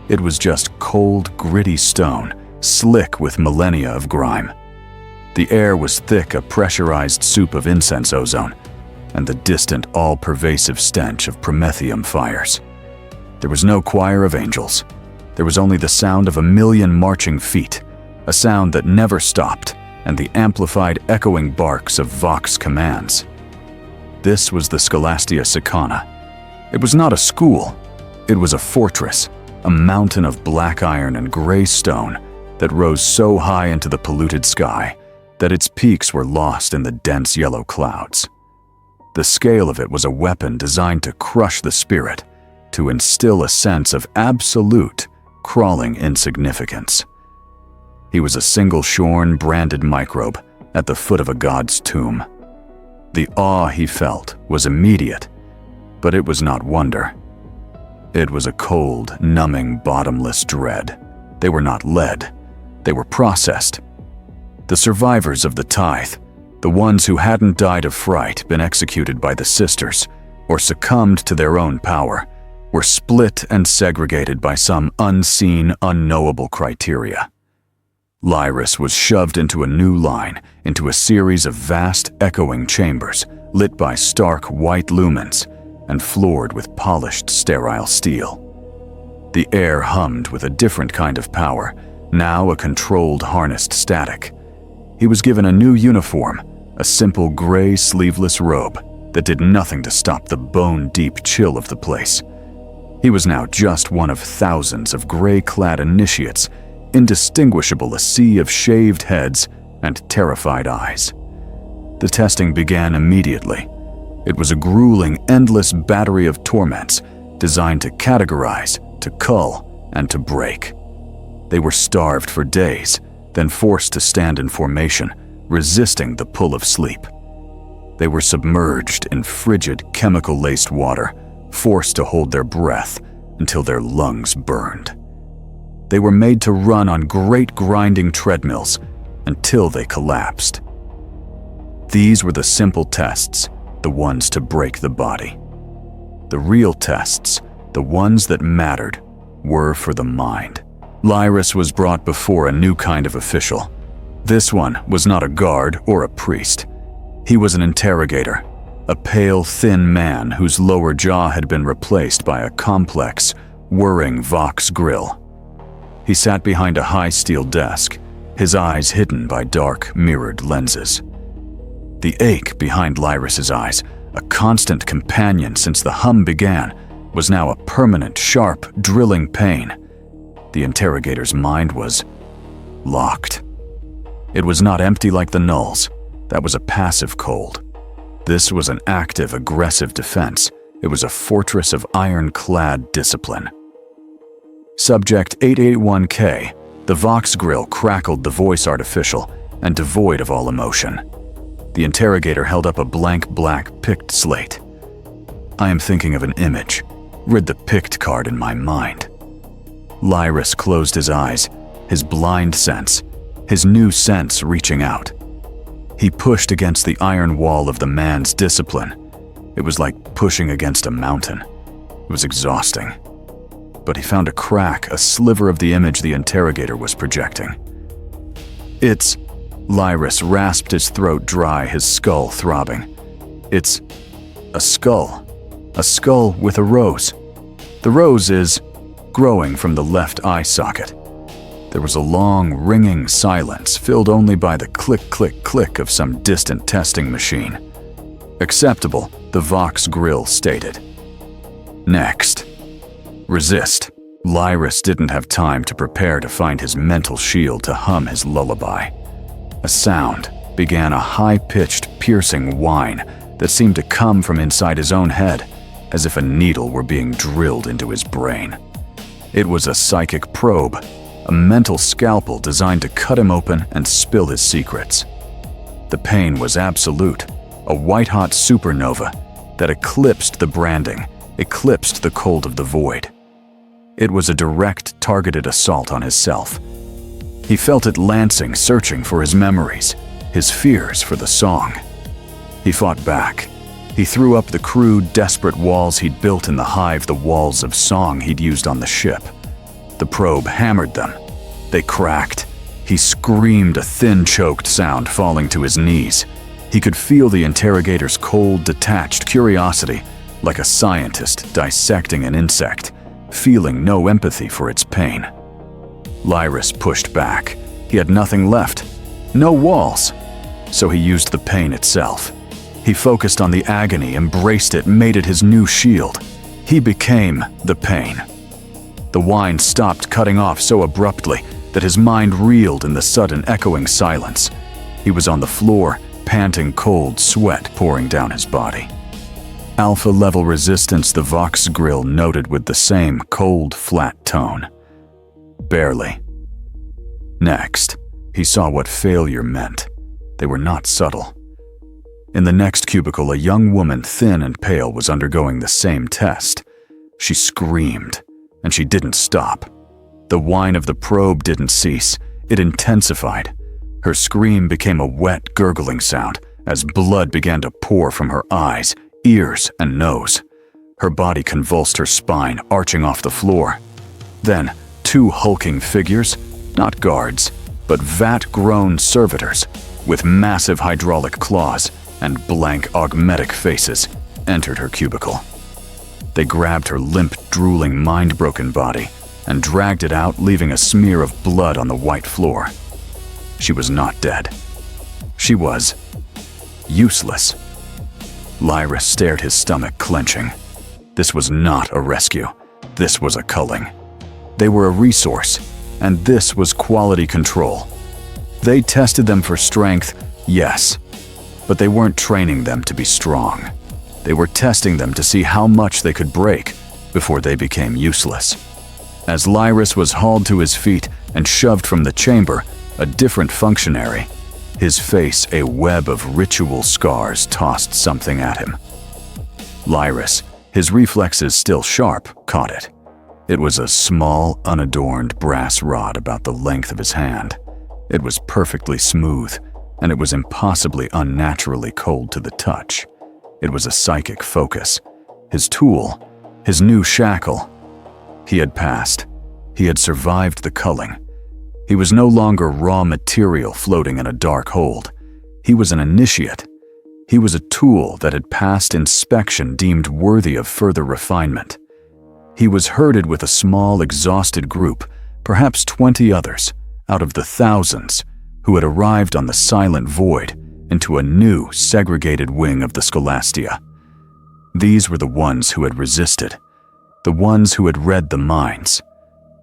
It was just cold, gritty stone, slick with millennia of grime. The air was thick, a pressurized soup of incense ozone, and the distant, all-pervasive stench of promethium fires. There was no choir of angels. There was only the sound of a million marching feet, a sound that never stopped, and the amplified, echoing barks of Vox commands. This was the Scholastia Sicana. It was not a school. It was a fortress, a mountain of black iron and gray stone that rose so high into the polluted sky that its peaks were lost in the dense yellow clouds. The scale of it was a weapon designed to crush the spirit, to instill a sense of absolute, crawling insignificance. He was a single shorn, branded microbe at the foot of a god's tomb. The awe he felt was immediate, but it was not wonder. It was a cold, numbing, bottomless dread. They were not led. They were processed. The survivors of the tithe, the ones who hadn't died of fright, been executed by the sisters, or succumbed to their own power, were split and segregated by some unseen, unknowable criteria. Lyris was shoved into a new line, into a series of vast, echoing chambers, lit by stark white lumens, and floored with polished, sterile steel. The air hummed with a different kind of power, now a controlled, harnessed static. He was given a new uniform, a simple gray, sleeveless robe that did nothing to stop the bone-deep chill of the place. He was now just one of thousands of gray-clad initiates, indistinguishable, a sea of shaved heads and terrified eyes. The testing began immediately. It was a grueling, endless battery of torments designed to categorize, to cull, and to break. They were starved for days, then forced to stand in formation, resisting the pull of sleep. They were submerged in frigid, chemical-laced water, forced to hold their breath until their lungs burned. They were made to run on great grinding treadmills until they collapsed. These were the simple tests, the ones to break the body. The real tests, the ones that mattered, were for the mind. Lyris was brought before a new kind of official. This one was not a guard or a priest. He was an interrogator, a pale, thin man whose lower jaw had been replaced by a complex, whirring Vox grill. He sat behind a high steel desk, his eyes hidden by dark, mirrored lenses. The ache behind Lyris's eyes, a constant companion since the hum began, was now a permanent, sharp, drilling pain. The interrogator's mind was locked. It was not empty like the nulls. That was a passive cold. This was an active, aggressive defense. It was a fortress of ironclad discipline. Subject 881K, The Vox grill crackled the voice artificial and devoid of all emotion. The interrogator held up a blank black picked slate. "I am thinking of an image. Read the picked card in my mind." Lyris closed his eyes, his blind sense, his new sense reaching out. He pushed against the iron wall of the man's discipline. It was like pushing against a mountain. It was exhausting. But he found a crack, a sliver of the image the interrogator was projecting. "It's..." Lyris rasped his throat dry, his skull throbbing. "It's a skull. A skull with a rose. The rose is growing from the left eye socket." There was a long, ringing silence, filled only by the click-click-click of some distant testing machine. "Acceptable," the Vox grill stated. "Next." "Resist." Lyris didn't have time to prepare to find his mental shield to hum his lullaby. A sound began, a high-pitched, piercing whine that seemed to come from inside his own head, as if a needle were being drilled into his brain. It was a psychic probe, a mental scalpel designed to cut him open and spill his secrets. The pain was absolute, a white-hot supernova that eclipsed the branding, eclipsed the cold of the void. It was a direct, targeted assault on his self. He felt it lancing, searching for his memories, his fears for the song. He fought back. He threw up the crude, desperate walls he'd built in the hive, the walls of song he'd used on the ship. The probe hammered them. They cracked. He screamed, a thin, choked sound falling to his knees. He could feel the interrogator's cold, detached curiosity, like a scientist dissecting an insect, feeling no empathy for its pain. Lyris pushed back. He had nothing left. No walls. So he used the pain itself. He focused on the agony, embraced it, made it his new shield. He became the pain. The whine stopped, cutting off so abruptly that his mind reeled in the sudden echoing silence. He was on the floor, panting, cold sweat pouring down his body. Alpha-level resistance, the Vox grill noted with the same cold, flat tone. Barely. Next, he saw what failure meant. They were not subtle. In the next cubicle, a young woman, thin and pale, was undergoing the same test. She screamed, and she didn't stop. The whine of the probe didn't cease. It intensified. Her scream became a wet, gurgling sound as blood began to pour from her eyes, ears, and nose. Her body convulsed, her spine arching off the floor. Then, two hulking figures, not guards, but vat-grown servitors, with massive hydraulic claws and blank augmetic faces, entered her cubicle. They grabbed her limp, drooling, mind-broken body and dragged it out, leaving a smear of blood on the white floor. She was not dead. She was useless. Lyris stared, his stomach clenching. This was not a rescue. This was a culling. They were a resource, and this was quality control. They tested them for strength, yes, but they weren't training them to be strong. They were testing them to see how much they could break before they became useless. As Lyris was hauled to his feet and shoved from the chamber, a different functionary, his face a web of ritual scars, tossed something at him. Lyris, his reflexes still sharp, caught it. It was a small, unadorned brass rod about the length of his hand. It was perfectly smooth, and it was impossibly unnaturally cold to the touch. It was a psychic focus. His tool, his new shackle. He had passed. He had survived the culling. He was no longer raw material floating in a dark hold. He was an initiate. He was a tool that had passed inspection, deemed worthy of further refinement. He was herded with a small, exhausted group, perhaps 20 others, out of the thousands who had arrived on the silent void into a new, segregated wing of the Scholastia. These were the ones who had resisted, the ones who had read the minds,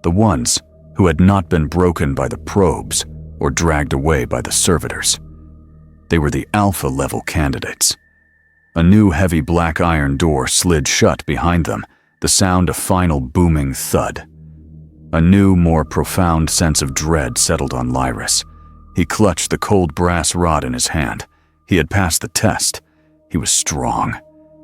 the ones who had not been broken by the probes or dragged away by the servitors. They were the alpha-level candidates. A new heavy black iron door slid shut behind them, the sound a final booming thud. A new, more profound sense of dread settled on Lyris. He clutched the cold brass rod in his hand. He had passed the test. He was strong.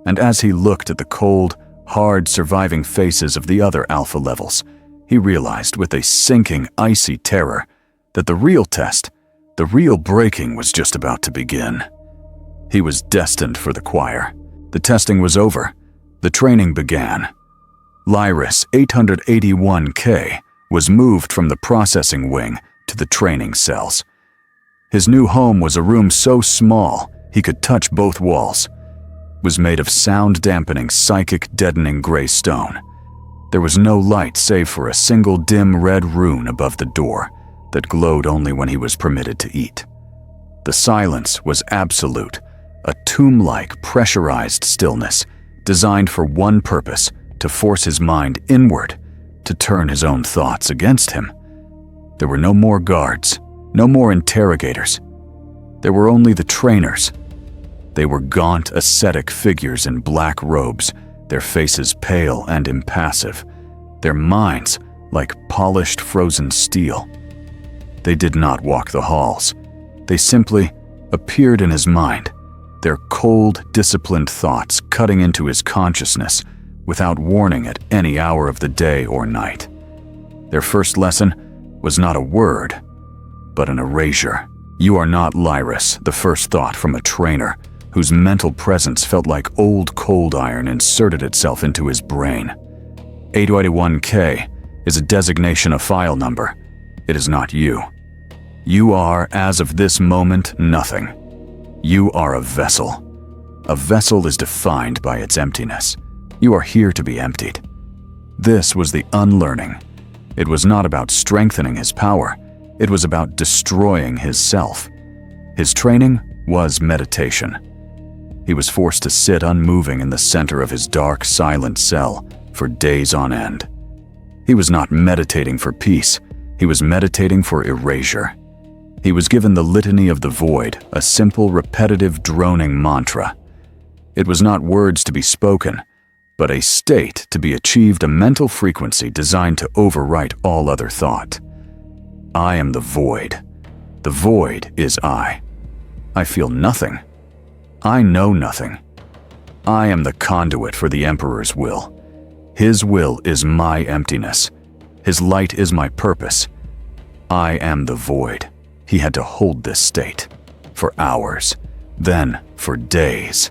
And as he looked at the cold, hard, surviving faces of the other alpha levels, he realized with a sinking, icy terror that the real test, the real breaking, was just about to begin. He was destined for the choir. The testing was over. The training began. Lyris 881K was moved from the processing wing to the training cells. His new home was a room so small he could touch both walls. It was made of sound-dampening, psychic-deadening gray stone. There was no light save for a single dim red rune above the door that glowed only when he was permitted to eat. The silence was absolute, a tomb-like pressurized stillness designed for one purpose: to force his mind inward, to turn his own thoughts against him. There were no more guards, no more interrogators. There were only the trainers. They were gaunt, ascetic figures in black robes, their faces pale and impassive, their minds like polished frozen steel. They did not walk the halls. They simply appeared in his mind, their cold, disciplined thoughts cutting into his consciousness without warning at any hour of the day or night. Their first lesson was not a word, but an erasure. "You are not Lyris," the first thought from a trainer, whose mental presence felt like old cold iron inserted itself into his brain. 881K is a designation, a file number. It is not you. You are, as of this moment, nothing. You are a vessel. A vessel is defined by its emptiness. You are here to be emptied. This was the unlearning. It was not about strengthening his power. It was about destroying his self. His training was meditation. He was forced to sit unmoving in the center of his dark, silent cell for days on end. He was not meditating for peace. He was meditating for erasure. He was given the litany of the void, a simple, repetitive, droning mantra. It was not words to be spoken, but a state to be achieved, a mental frequency designed to overwrite all other thought. I am the void. The void is I. I feel nothing. I know nothing. I am the conduit for the Emperor's will. His will is my emptiness. His light is my purpose. I am the void. He had to hold this state for hours, then for days.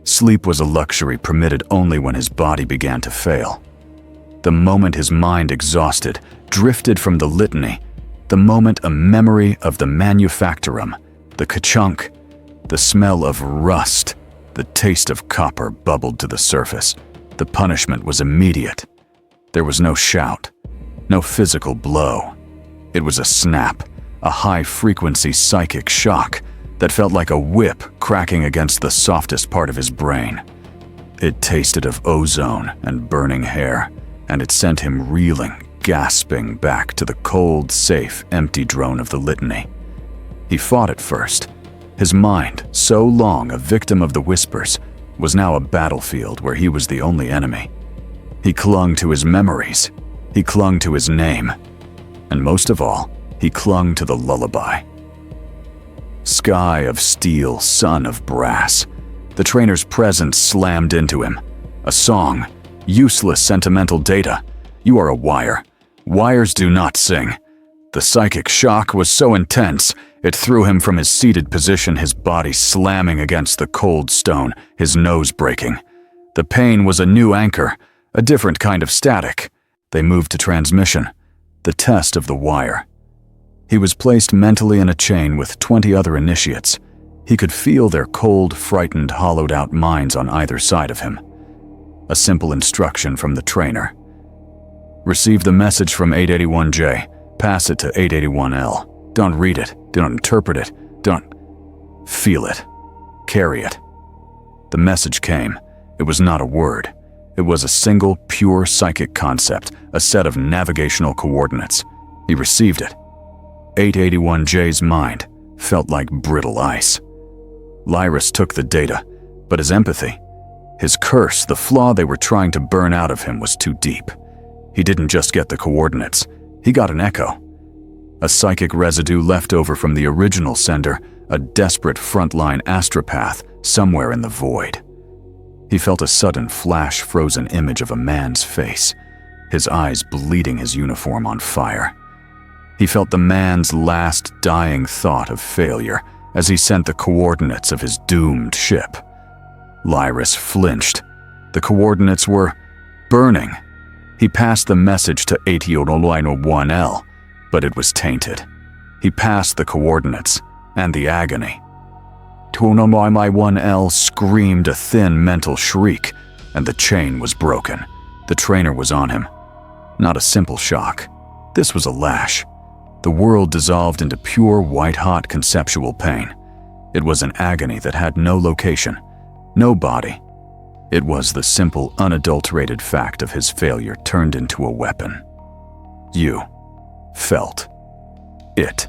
Sleep was a luxury permitted only when his body began to fail. The moment his mind, exhausted, drifted from the litany, the moment a memory of the manufactorum, the kachunk, the smell of rust, the taste of copper bubbled to the surface, the punishment was immediate. There was no shout, no physical blow. It was a snap, a high-frequency psychic shock that felt like a whip cracking against the softest part of his brain. It tasted of ozone and burning hair, and it sent him reeling, gasping back to the cold, safe, empty drone of the litany. He fought at first. His mind, so long a victim of the whispers, was now a battlefield where he was the only enemy. He clung to his memories. He clung to his name. And most of all, he clung to the lullaby. Sky of steel, sun of brass. The trainer's presence slammed into him. A song. Useless sentimental data. You are a wire. Wires do not sing. The psychic shock was so intense, it threw him from his seated position, his body slamming against the cold stone, his nose breaking. The pain was a new anchor, a different kind of static. They moved to transmission, the test of the wire. He was placed mentally in a chain with 20 other initiates. He could feel their cold, frightened, hollowed-out minds on either side of him. A simple instruction from the trainer. Receive the message from 881J. Pass it to 881L. Don't read it. Don't interpret it. Don't feel it. Carry it. The message came. It was not a word. It was a single, pure psychic concept, a set of navigational coordinates. He received it. 881J's mind felt like brittle ice. Lyris took the data, but his empathy, his curse, the flaw they were trying to burn out of him was too deep. He didn't just get the coordinates, he got an echo. A psychic residue left over from the original sender, a desperate frontline astropath somewhere in the void. He felt a sudden flash-frozen image of a man's face, his eyes bleeding, his uniform on fire. He felt the man's last dying thought of failure as he sent the coordinates of his doomed ship. Lyris flinched. The coordinates were burning. He passed the message to 1L, but it was tainted. He passed the coordinates and the agony. 1L screamed a thin mental shriek, and the chain was broken. The trainer was on him. Not a simple shock. This was a lash. The world dissolved into pure white-hot conceptual pain. It was an agony that had no location, no body. It was the simple, unadulterated fact of his failure turned into a weapon. You felt it.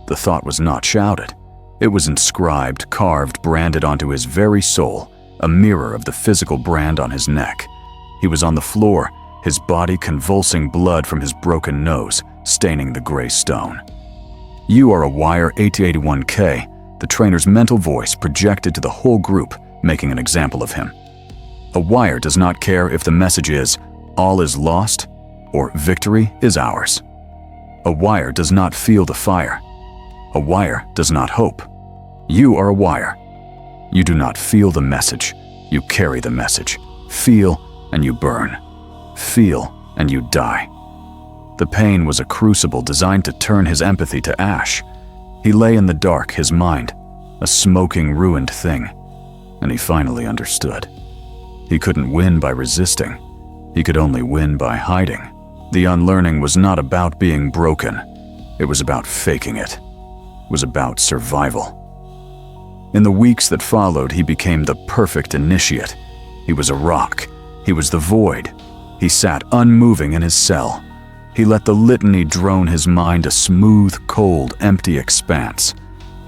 The thought was not shouted. It was inscribed, carved, branded onto his very soul, a mirror of the physical brand on his neck. He was on the floor, his body convulsing blood from his broken nose, staining the gray stone. You are a wire 8081K, the trainer's mental voice projected to the whole group, making an example of him. A wire does not care if the message is, all is lost, or victory is ours. A wire does not feel the fire. A wire does not hope. You are a wire. You do not feel the message. You carry the message. Feel and you burn. Feel and you die. The pain was a crucible designed to turn his empathy to ash. He lay in the dark, his mind, a smoking, ruined thing, and he finally understood. He couldn't win by resisting. He could only win by hiding. The unlearning was not about being broken. It was about faking it. It was about survival. In the weeks that followed, he became the perfect initiate. He was a rock. He was the void. He sat unmoving in his cell. He let the litany drone his mind a smooth, cold, empty expanse.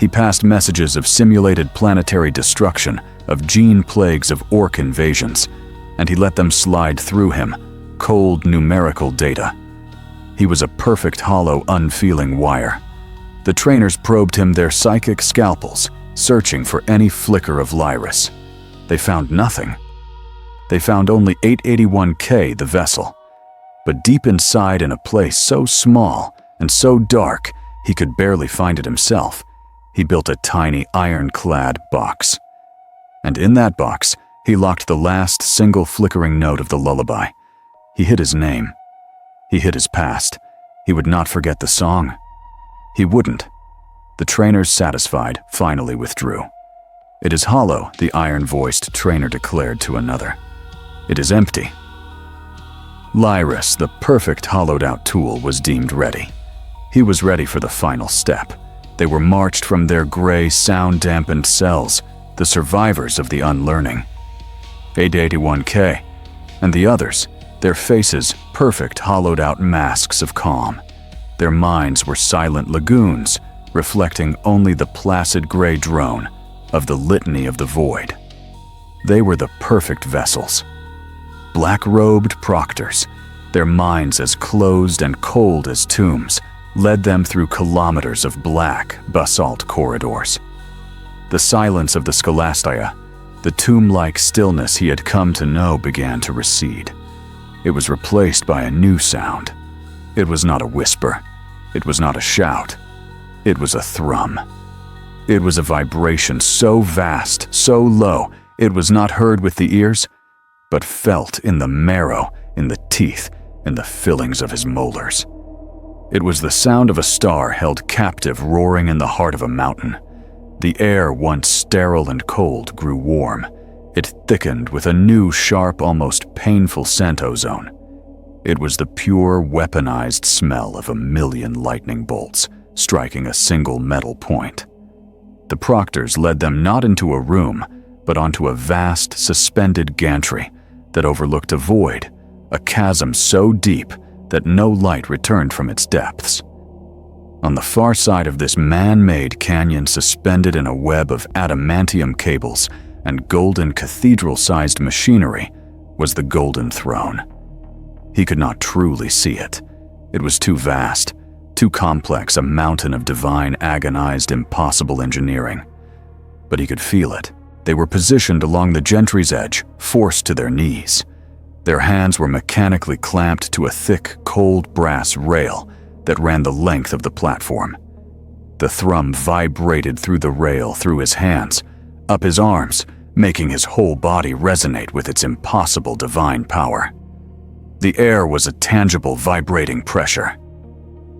He passed messages of simulated planetary destruction, of gene plagues, of orc invasions, and he let them slide through him, cold numerical data. He was a perfect, hollow, unfeeling wire. The trainers probed him, their psychic scalpels, searching for any flicker of Lyris. They found nothing. They found only 881K, the vessel. But deep inside, in a place so small and so dark, he could barely find it himself, he built a tiny ironclad box. And in that box, he locked the last single flickering note of the lullaby. He hid his name. He hid his past. He would not forget the song. He wouldn't. The trainers, satisfied, finally withdrew. "It is hollow," the iron-voiced trainer declared to another. "It is empty." Lyris, the perfect hollowed-out tool, was deemed ready. He was ready for the final step. They were marched from their gray, sound-dampened cells, the survivors of the unlearning. 881K, and the others, their faces perfect hollowed-out masks of calm. Their minds were silent lagoons, reflecting only the placid gray drone of the litany of the void. They were the perfect vessels. Black-robed proctors, their minds as closed and cold as tombs, led them through kilometers of black basalt corridors. The silence of the Scholastia, the tomb-like stillness he had come to know, began to recede. It was replaced by a new sound. It was not a whisper. It was not a shout. It was a thrum. It was a vibration so vast, so low, it was not heard with the ears, but felt in the marrow, in the teeth, in the fillings of his molars. It was the sound of a star held captive, roaring in the heart of a mountain. The air, once sterile and cold, grew warm. It thickened with a new, sharp, almost painful scent ozone. It was the pure, weaponized smell of 1,000,000 lightning bolts striking a single metal point. The proctors led them not into a room, but onto a vast, suspended gantry that overlooked a void, a chasm so deep that no light returned from its depths. On the far side of this man-made canyon, suspended in a web of adamantium cables and golden cathedral-sized machinery, was the Golden Throne. He could not truly see it. It was too vast, too complex, a mountain of divine, agonized, impossible engineering. But he could feel it. They were positioned along the gentry's edge, forced to their knees. Their hands were mechanically clamped to a thick, cold brass rail that ran the length of the platform. The thrum vibrated through the rail, through his hands, up his arms, making his whole body resonate with its impossible divine power. The air was a tangible, vibrating pressure.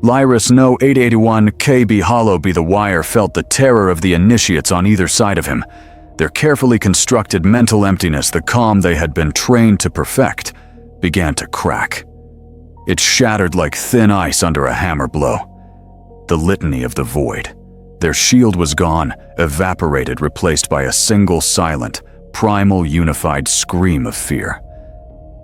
Lyris No 881K be hollow be the wire felt the terror of the initiates on either side of him. Their carefully constructed mental emptiness, the calm they had been trained to perfect, began to crack. It shattered like thin ice under a hammer blow. The litany of the void. Their shield was gone, evaporated, replaced by a single silent, primal, unified scream of fear.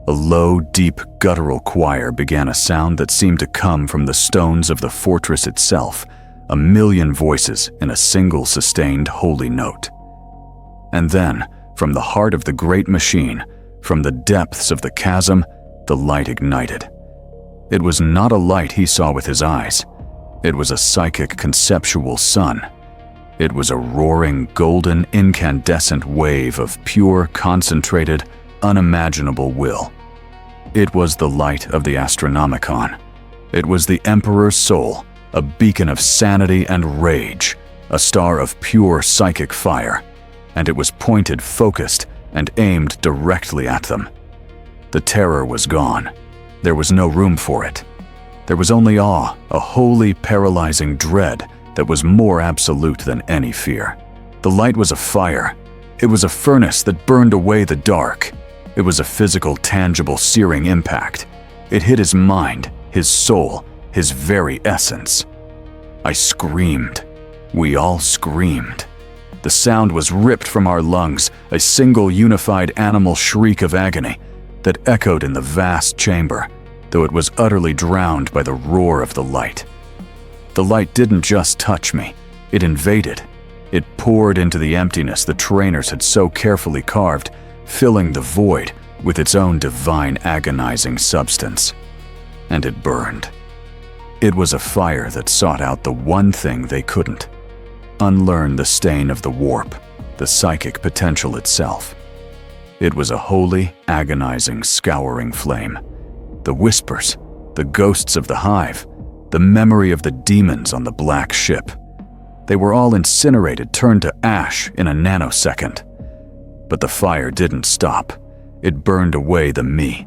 A low, deep, guttural choir began a sound that seemed to come from the stones of the fortress itself, a million voices in a single sustained holy note. And then, from the heart of the great machine, from the depths of the chasm, the light ignited. It was not a light he saw with his eyes. It was a psychic, conceptual sun. It was a roaring, golden, incandescent wave of pure, concentrated, unimaginable will. It was the light of the Astronomicon. It was the Emperor's soul, a beacon of sanity and rage, a star of pure psychic fire, and it was pointed, focused, and aimed directly at them. The terror was gone. There was no room for it. There was only awe, a holy, paralyzing dread that was more absolute than any fear. The light was a fire. It was a furnace that burned away the dark. It was a physical, tangible, searing impact. It hit his mind, his soul, his very essence. I screamed. We all screamed. The sound was ripped from our lungs, a single unified animal shriek of agony that echoed in the vast chamber, though it was utterly drowned by the roar of the light. The light didn't just touch me, it invaded. It poured into the emptiness the trainers had so carefully carved, filling the void with its own divine, agonizing substance. And it burned. It was a fire that sought out the one thing they couldn't: unlearn the stain of the warp, the psychic potential itself. It was a holy, agonizing, scouring flame. The whispers, the ghosts of the hive, the memory of the demons on the black ship. They were all incinerated, turned to ash in a nanosecond. But the fire didn't stop. It burned away the me.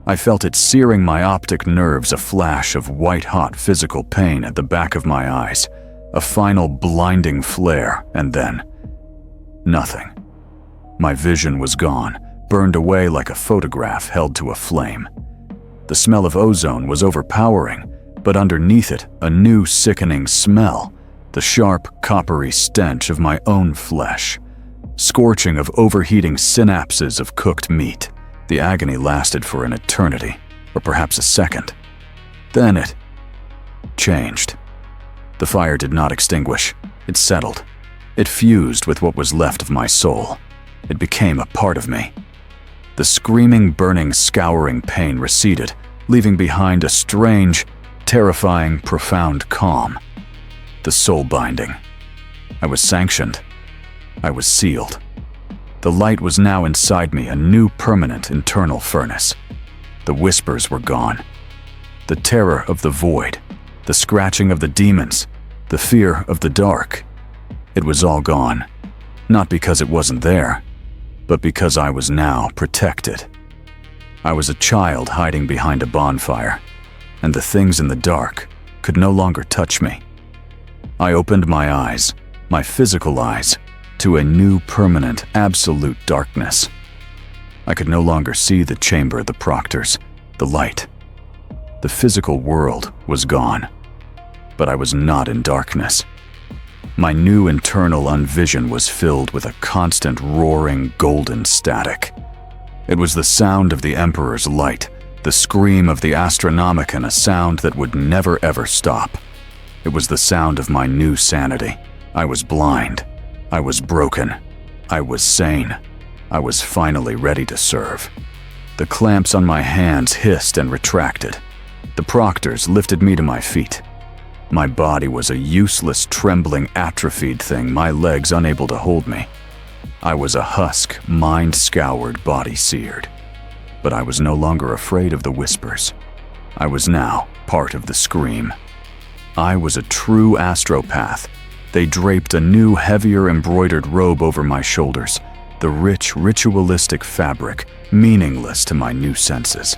I felt it searing my optic nerves, a flash of white-hot physical pain at the back of my eyes, a final blinding flare, and then nothing. My vision was gone, burned away like a photograph held to a flame. The smell of ozone was overpowering, but underneath it, a new sickening smell, the sharp, coppery stench of my own flesh, scorching of overheating synapses of cooked meat. The agony lasted for an eternity, or perhaps a second. Then it changed. The fire did not extinguish. It settled. It fused with what was left of my soul. It became a part of me. The screaming, burning, scouring pain receded, leaving behind a strange, terrifying, profound calm. The soul binding. I was sanctioned. I was sealed. The light was now inside me, a new permanent internal furnace. The whispers were gone. The terror of the void, the scratching of the demons, the fear of the dark. It was all gone, not because it wasn't there, but because I was now protected. I was a child hiding behind a bonfire, and the things in the dark could no longer touch me. I opened my eyes, my physical eyes, to a new permanent, absolute darkness. I could no longer see the chamber, the proctors, the light. The physical world was gone, but I was not in darkness. My new internal unvision was filled with a constant roaring golden static. It was the sound of the Emperor's light, the scream of the Astronomicon, a sound that would never ever stop. It was the sound of my new sanity. I was blind. I was broken. I was sane. I was finally ready to serve. The clamps on my hands hissed and retracted. The proctors lifted me to my feet. My body was a useless, trembling, atrophied thing, my legs unable to hold me. I was a husk, mind scoured, body seared. But I was no longer afraid of the whispers. I was now part of the scream. I was a true astropath. They draped a new, heavier embroidered robe over my shoulders, the rich, ritualistic fabric, meaningless to my new senses.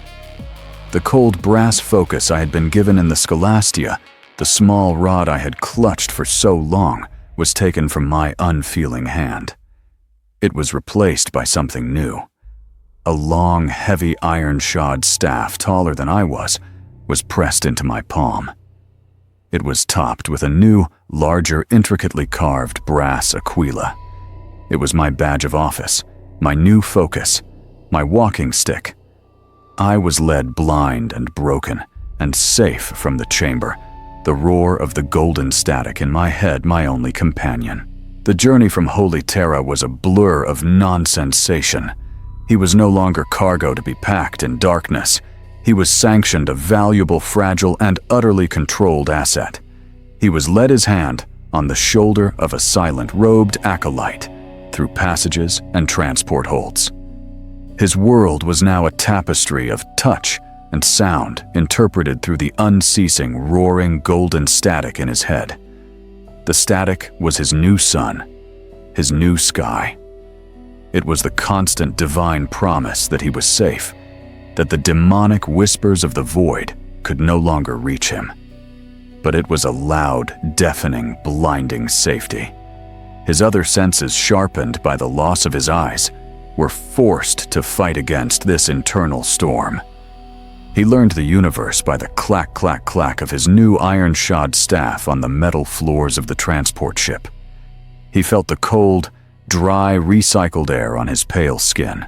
The cold brass focus I had been given in the Scholastia, the small rod I had clutched for so long, was taken from my unfeeling hand. It was replaced by something new. A long, heavy iron-shod staff, taller than I was pressed into my palm. It was topped with a new, larger, intricately carved brass aquila. It was my badge of office, my new focus, my walking stick. I was led blind and broken, and safe from the chamber, the roar of the golden static in my head my only companion. The journey from Holy Terra was a blur of non-sensation. He was no longer cargo to be packed in darkness. He was sanctioned a valuable, fragile, and utterly controlled asset. He was led his hand on the shoulder of a silent, robed acolyte through passages and transport holds. His world was now a tapestry of touch and sound interpreted through the unceasing, roaring golden static in his head. The static was his new sun, his new sky. It was the constant divine promise that he was safe, that the demonic whispers of the void could no longer reach him. But it was a loud, deafening, blinding safety. His other senses, sharpened by the loss of his eyes, were forced to fight against this internal storm. He learned the universe by the clack, clack, clack of his new iron-shod staff on the metal floors of the transport ship. He felt the cold, dry, recycled air on his pale skin.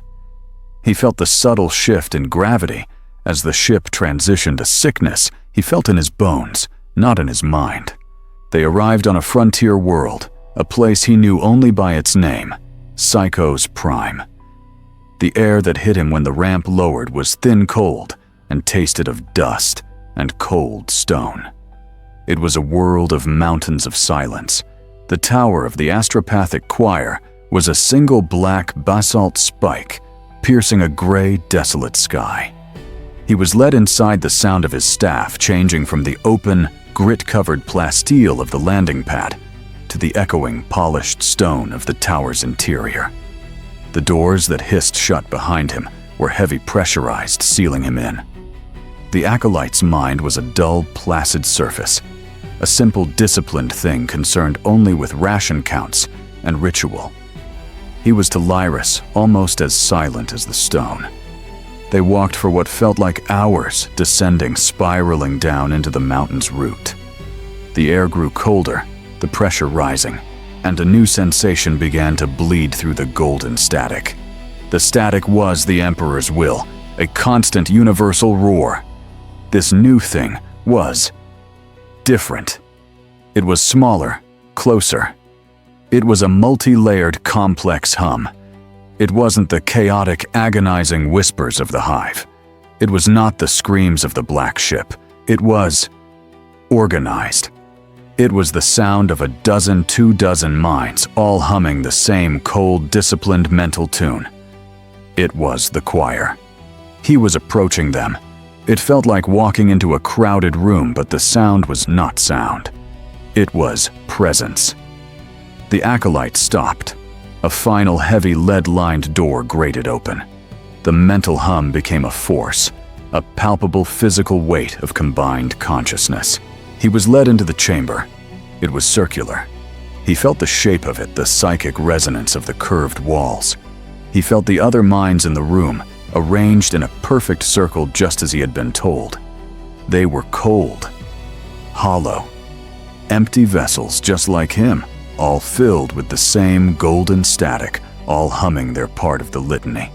He felt the subtle shift in gravity as the ship transitioned to sickness. He felt in his bones, not in his mind. They arrived on a frontier world, a place he knew only by its name, Psycho's Prime. The air that hit him when the ramp lowered was thin cold and tasted of dust and cold stone. It was a world of mountains of silence. The tower of the Astropathic choir was a single black basalt spike piercing a gray, desolate sky. He was led inside the sound of his staff changing from the open, grit-covered plasteel of the landing pad to the echoing, polished stone of the tower's interior. The doors that hissed shut behind him were heavy pressurized, sealing him in. The acolyte's mind was a dull, placid surface, a simple, disciplined thing concerned only with ration counts and ritual. He was to Lyris almost as silent as the stone. They walked for what felt like hours, descending, spiraling down into the mountain's root. The air grew colder, the pressure rising, and a new sensation began to bleed through the golden static. The static was the Emperor's will, a constant universal roar. This new thing was different. It was smaller, closer. It was a multi-layered, complex hum. It wasn't the chaotic, agonizing whispers of the hive. It was not the screams of the black ship. It was organized. It was the sound of 24 minds, all humming the same cold, disciplined mental tune. It was the choir. He was approaching them. It felt like walking into a crowded room, but the sound was not sound. It was presence. The acolyte stopped. A final heavy lead-lined door grated open. The mental hum became a force, a palpable physical weight of combined consciousness. He was led into the chamber. It was circular. He felt the shape of it, the psychic resonance of the curved walls. He felt the other minds in the room, arranged in a perfect circle just as he had been told. They were cold, hollow, empty vessels just like him, all filled with the same golden static, all humming their part of the litany.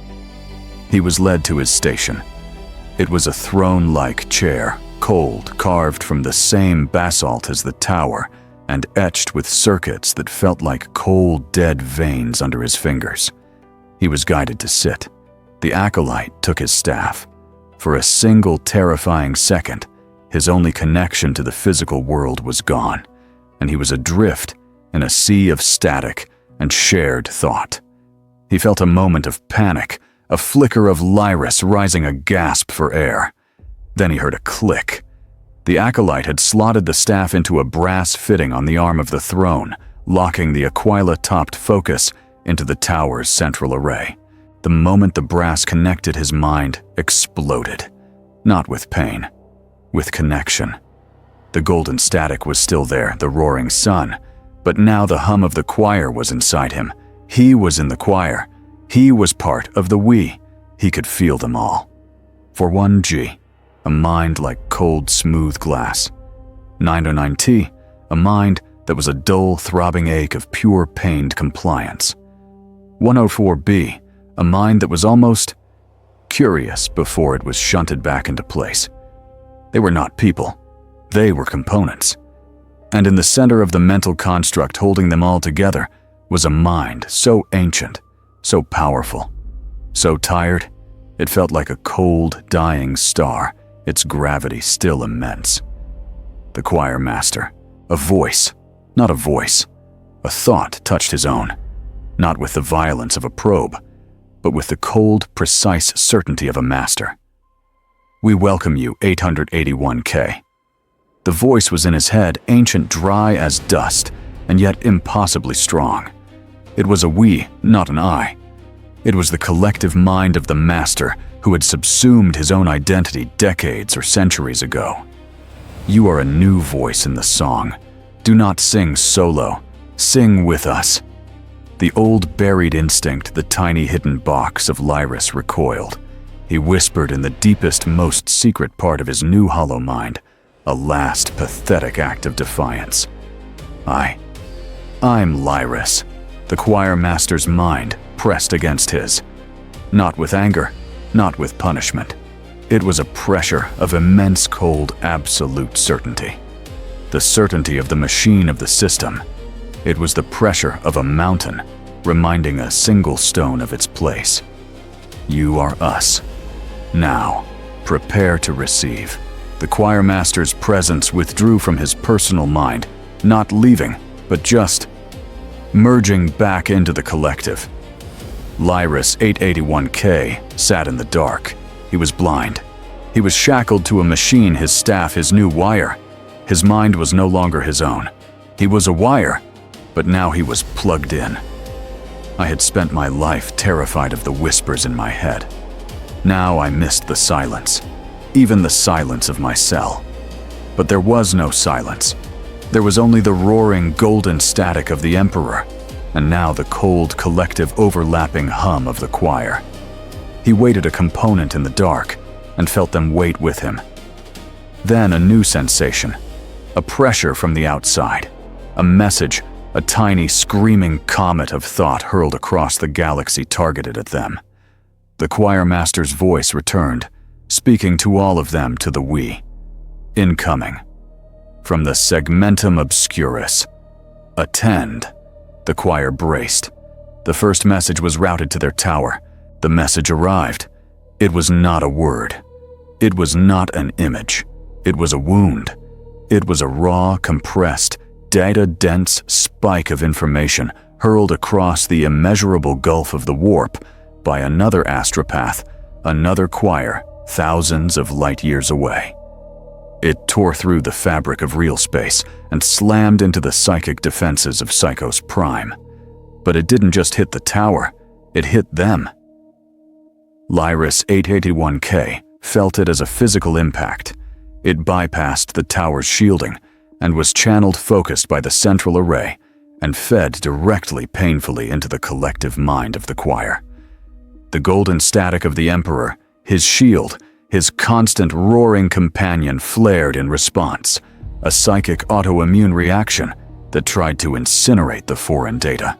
He was led to his station. It was a throne-like chair, cold, carved from the same basalt as the tower, and etched with circuits that felt like cold, dead veins under his fingers. He was guided to sit. The acolyte took his staff. For a single terrifying second, his only connection to the physical world was gone, and he was adrift in a sea of static and shared thought. He felt a moment of panic, a flicker of Lyris rising a gasp for air. Then he heard a click. The acolyte had slotted the staff into a brass fitting on the arm of the throne, locking the Aquila-topped focus into the tower's central array. The moment the brass connected, his mind exploded. Not with pain, with connection. The golden static was still there, the roaring sun, but now the hum of the choir was inside him. He was in the choir. He was part of the we. He could feel them all. For 1G, a mind like cold, smooth glass. 909T, a mind that was a dull, throbbing ache of pure, pained compliance. 104B, a mind that was almost curious before it was shunted back into place. They were not people. They were components. And in the center of the mental construct holding them all together was a mind so ancient, so powerful, so tired, it felt like a cold, dying star, its gravity still immense. The choir master, a voice, not a voice. A thought touched his own, not with the violence of a probe, but with the cold, precise certainty of a master. "We welcome you, 881K. The voice was in his head, ancient, dry as dust, and yet impossibly strong. It was a we, not an I. It was the collective mind of the master who had subsumed his own identity decades or centuries ago. You are a new voice in the song. Do not sing solo. Sing with us." The old buried instinct, the tiny hidden box of Lyris recoiled. He whispered in the deepest, most secret part of his new hollow mind, a last pathetic act of defiance. I'm Lyris. The choir master's mind pressed against his. Not with anger, not with punishment. It was a pressure of immense, cold, absolute certainty. The certainty of the machine of the system. It was the pressure of a mountain, reminding a single stone of its place. You are us. Now, prepare to receive. The choir master's presence withdrew from his personal mind, not leaving, but just merging back into the collective. Lyris 881K sat in the dark. He was blind. He was shackled to a machine, his staff, his new wire. His mind was no longer his own. He was a wire, but now he was plugged in. I had spent my life terrified of the whispers in my head. Now I missed the silence, even the silence of my cell. But there was no silence. There was only the roaring golden static of the Emperor, and now the cold, collective, overlapping hum of the choir. He weighted a component in the dark and felt them weight with him. Then a new sensation, a pressure from the outside, a message, a tiny, screaming comet of thought hurled across the galaxy targeted at them. The choir master's voice returned, speaking to all of them to the we. Incoming. From the segmentum obscurus. Attend. The choir braced. The first message was routed to their tower. The message arrived. It was not a word. It was not an image. It was a wound. It was a raw, compressed, data-dense spike of information hurled across the immeasurable gulf of the warp by another astropath, another choir, thousands of light years away. It tore through the fabric of real space and slammed into the psychic defenses of Psychos Prime. But it didn't just hit the tower, it hit them. Lyris 881K felt it as a physical impact. It bypassed the tower's shielding and was channeled, focused by the central array, and fed directly, painfully into the collective mind of the choir. The golden static of the Emperor, his shield, his constant roaring companion, flared in response, a psychic autoimmune reaction that tried to incinerate the foreign data.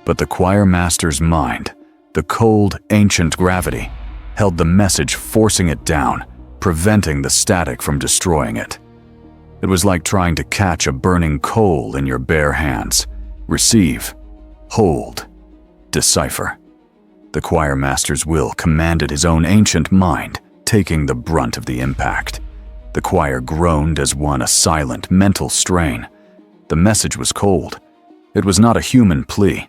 But the choir master's mind, the cold, ancient gravity, held the message, forcing it down, preventing the static from destroying it. It was like trying to catch a burning coal in your bare hands. Receive, hold, decipher. The choir master's will commanded his own ancient mind, taking the brunt of the impact. The choir groaned as one a silent mental strain. The message was cold. It was not a human plea.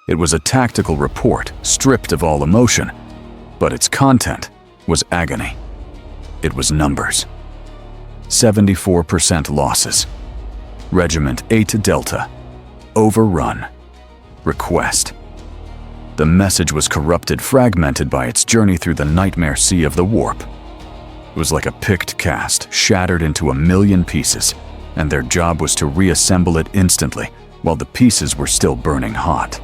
It was a tactical report, stripped of all emotion. But its content was agony. It was numbers. 74% losses. Regiment 8 Delta. Overrun. Request. The message was corrupted, fragmented by its journey through the nightmare sea of the warp. It was like a picked cast, shattered into a million pieces, and their job was to reassemble it instantly, while the pieces were still burning hot.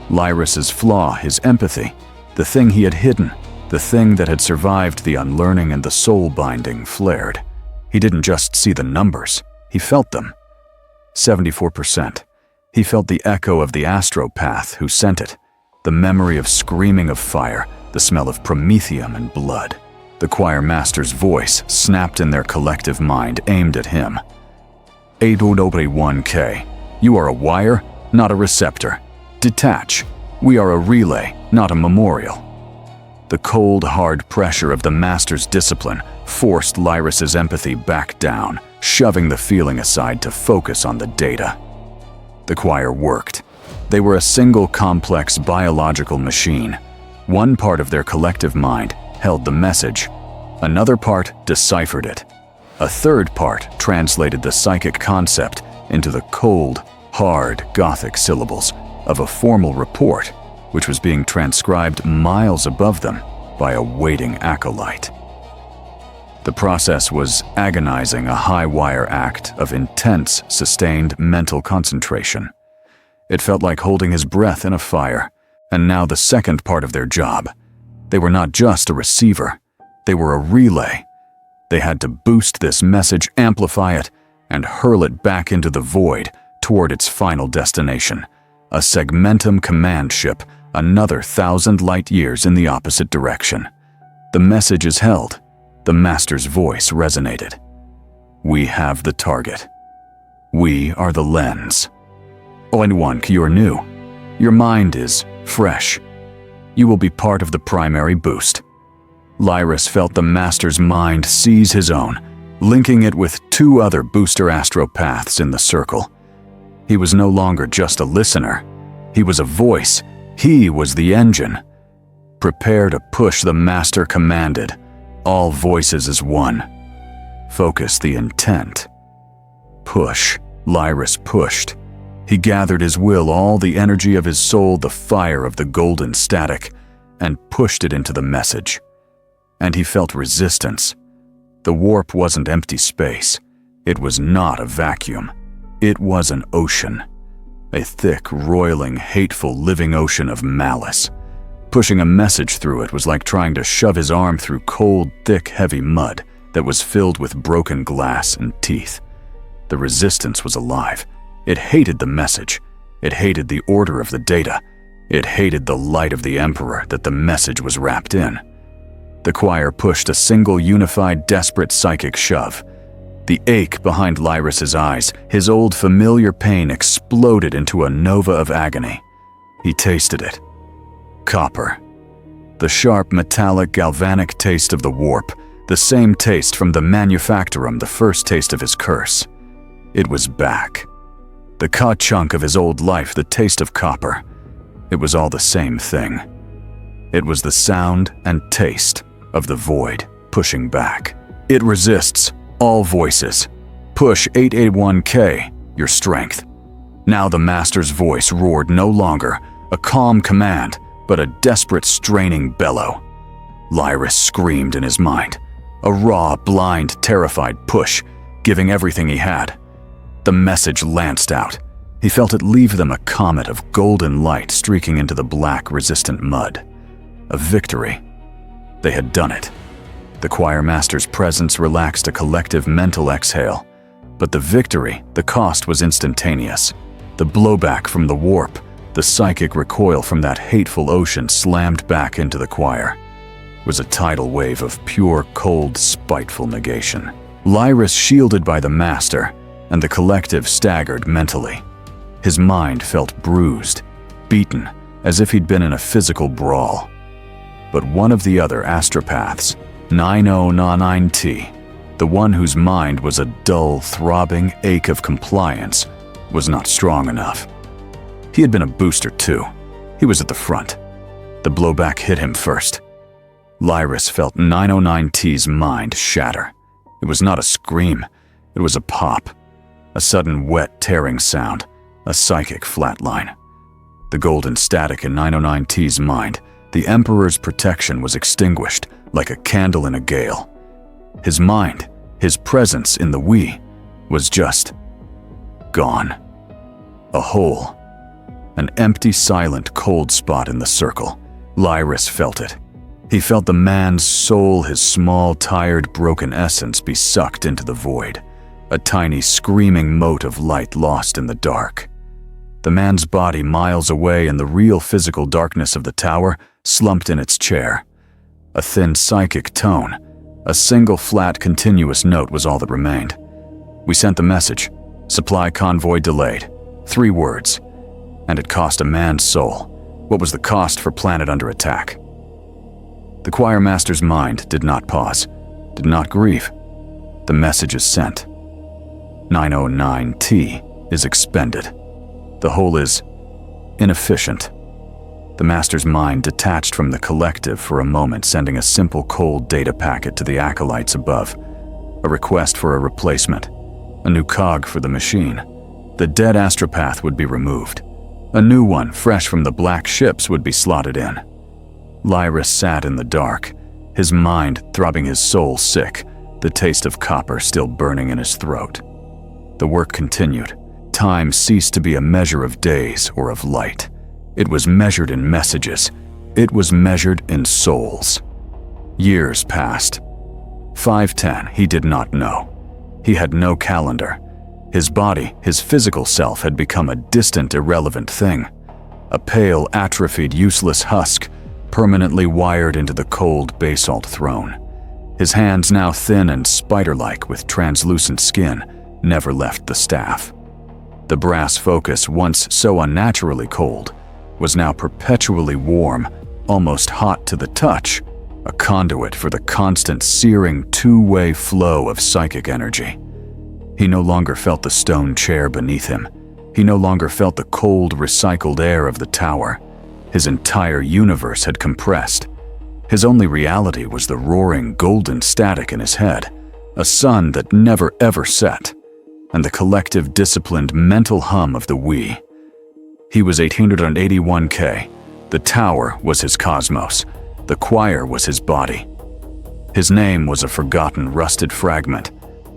Lyris's flaw, his empathy, the thing he had hidden, the thing that had survived the unlearning and the soul-binding, flared. He didn't just see the numbers, he felt them. 74%. He felt the echo of the Astropath who sent it, the memory of screaming of fire, the smell of promethium and blood. The choir master's voice snapped in their collective mind, aimed at him. WH40K, you are a wire, not a receptor. Detach. We are a relay, not a memorial. The cold, hard pressure of the master's discipline forced Lyris's empathy back down, shoving the feeling aside to focus on the data. The choir worked. They were a single complex biological machine. One part of their collective mind held the message. Another part deciphered it. A third part translated the psychic concept into the cold, hard Gothic syllables of a formal report, which was being transcribed miles above them by a waiting acolyte. The process was agonizing, a high-wire act of intense, sustained mental concentration. It felt like holding his breath in a fire. And now the second part of their job. They were not just a receiver. They were a relay. They had to boost this message, amplify it, and hurl it back into the void toward its final destination. A segmentum command ship, another 1,000 light years in the opposite direction. The message is held. The master's voice resonated. We have the target. We are the lens. Oinwank, you're new. Your mind is fresh. You will be part of the primary boost. Lyris felt the master's mind seize his own, linking it with 2 other booster astropaths in the circle. He was no longer just a listener. He was a voice. He was the engine. Prepare to push, the master commanded. All voices as one. Focus the intent. Push. Lyris pushed. He gathered his will, all the energy of his soul, the fire of the golden static, and pushed it into the message. And he felt resistance. The warp wasn't empty space. It was not a vacuum. It was an ocean. A thick, roiling, hateful, living ocean of malice. Pushing a message through it was like trying to shove his arm through cold, thick, heavy mud that was filled with broken glass and teeth. The resistance was alive. It hated the message. It hated the order of the data. It hated the light of the Emperor that the message was wrapped in. The choir pushed a single, unified, desperate psychic shove. The ache behind Lyris's eyes, his old familiar pain, exploded into a nova of agony. He tasted it. Copper. The sharp, metallic, galvanic taste of the warp, the same taste from the manufactorum, the first taste of his curse. It was back. The ka-chunk of his old life, the taste of copper. It was all the same thing. It was the sound and taste of the void pushing back. It resists all voices. Push 881K, your strength. Now the master's voice roared, no longer a calm command, but a desperate, straining bellow. Lyris screamed in his mind. A raw, blind, terrified push, giving everything he had. The message lanced out. He felt it leave them, a comet of golden light streaking into the black, resistant mud. A victory. They had done it. The choir master's presence relaxed a collective mental exhale. But the victory, the cost was instantaneous. The blowback from the warp, the psychic recoil from that hateful ocean slammed back into the choir, was a tidal wave of pure, cold, spiteful negation. Lyris shielded by the master, and the collective staggered mentally. His mind felt bruised, beaten, as if he'd been in a physical brawl. but one of the other astropaths, 9099T, the one whose mind was a dull, throbbing ache of compliance, was not strong enough. He had been a booster too. He was at the front. The blowback hit him first. Lyris felt 909T's mind shatter. It was not a scream. It was a pop. A sudden wet, tearing sound. A psychic flatline. The golden static in 909T's mind, the Emperor's protection was extinguished like a candle in a gale. His mind, his presence in the we, was just gone. A hole. An empty, silent, cold spot in the circle. Lyris felt it. He felt the man's soul, his small, tired, broken essence be sucked into the void. A tiny, screaming mote of light lost in the dark. The man's body miles away in the real physical darkness of the tower, slumped in its chair. A thin psychic tone, a single flat continuous note was all that remained. We sent the message. Supply convoy delayed. 3 words. And it cost a man's soul. What was the cost for planet under attack? The choir master's mind did not pause, did not grieve. The message is sent. 909T is expended. The whole is inefficient. The master's mind detached from the collective for a moment, sending a simple cold data packet to the acolytes above. A request for a replacement. A new cog for the machine. The dead astropath would be removed. A new one, fresh from the black ships, would be slotted in. Lyris sat in the dark, his mind throbbing, his soul sick, the taste of copper still burning in his throat. The work continued. Time ceased to be a measure of days or of light. It was measured in messages. It was measured in souls. Years passed. 510, he did not know. He had no calendar. His body, his physical self, had become a distant, irrelevant thing. A pale, atrophied, useless husk, permanently wired into the cold basalt throne. His hands, now thin and spider-like with translucent skin, never left the staff. The brass focus, once so unnaturally cold, was now perpetually warm, almost hot to the touch, a conduit for the constant, searing, two-way flow of psychic energy. He no longer felt the stone chair beneath him. He no longer felt the cold, recycled air of the tower. His entire universe had compressed. His only reality was the roaring, golden static in his head, a sun that never ever set, and the collective, disciplined mental hum of the we. He was 881K. The tower was his cosmos. The choir was his body. His name was a forgotten, rusted fragment,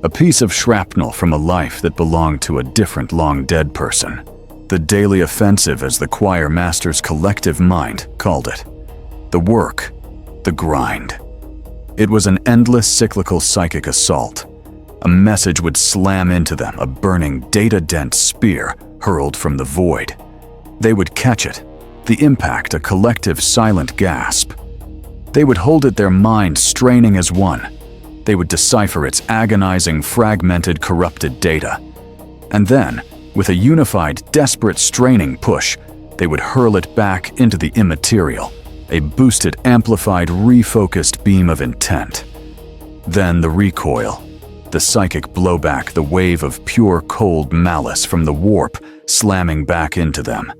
a piece of shrapnel from a life that belonged to a different, long-dead person. The daily offensive, as the choir master's collective mind called it. The work, the grind. It was an endless, cyclical psychic assault. A message would slam into them, a burning, data-dense spear hurled from the void. They would catch it, the impact a collective silent gasp. They would hold it, their minds straining as one. They would decipher its agonizing, fragmented, corrupted data. And then, with a unified, desperate, straining push, they would hurl it back into the immaterial, a boosted, amplified, refocused beam of intent. Then the recoil, the psychic blowback, the wave of pure, cold malice from the warp slamming back into them.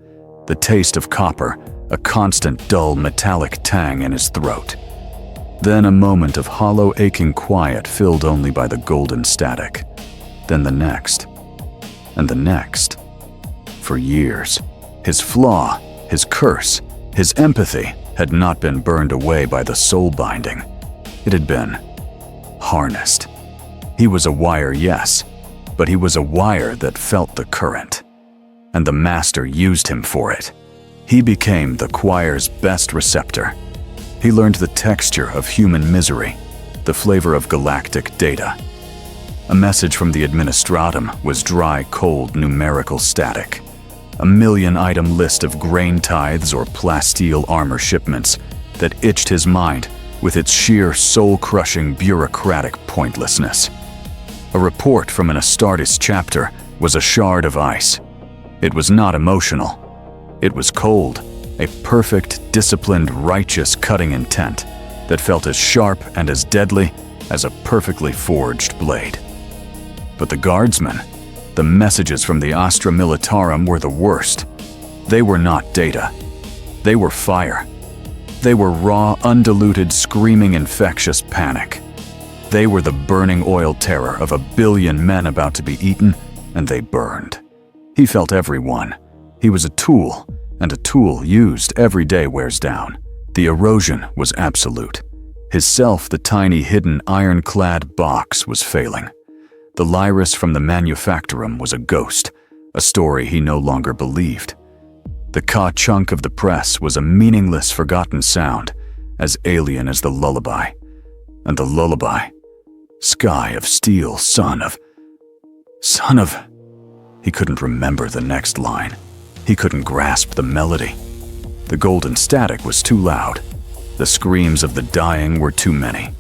The taste of copper, a constant, dull, metallic tang in his throat. Then a moment of hollow, aching quiet filled only by the golden static. Then the next. And the next. For years, his flaw, his curse, his empathy had not been burned away by the soul binding. It had been harnessed. He was a wire, yes, but he was a wire that felt the current. And the master used him for it. He became the choir's best receptor. He learned the texture of human misery, the flavor of galactic data. A message from the administratum was dry, cold, numerical static. A 1,000,000-item list of grain tithes or plasteel armor shipments that itched his mind with its sheer, soul-crushing, bureaucratic pointlessness. A report from an Astartes chapter was a shard of ice. It was not emotional. It was cold, a perfect, disciplined, righteous cutting intent that felt as sharp and as deadly as a perfectly forged blade. But the guardsmen, the messages from the Astra Militarum were the worst. They were not data. They were fire. They were raw, undiluted, screaming, infectious panic. They were the burning oil terror of a billion men about to be eaten, and they burned. He felt every one. He was a tool, and a tool used every day wears down. The erosion was absolute. His self, the tiny, hidden, ironclad box, was failing. The Lyris from the Manufactorum was a ghost, a story he no longer believed. The ka-chunk of the press was a meaningless, forgotten sound, as alien as the lullaby. And the lullaby, sky of steel, son of... He couldn't remember the next line. He couldn't grasp the melody. The golden static was too loud. The screams of the dying were too many.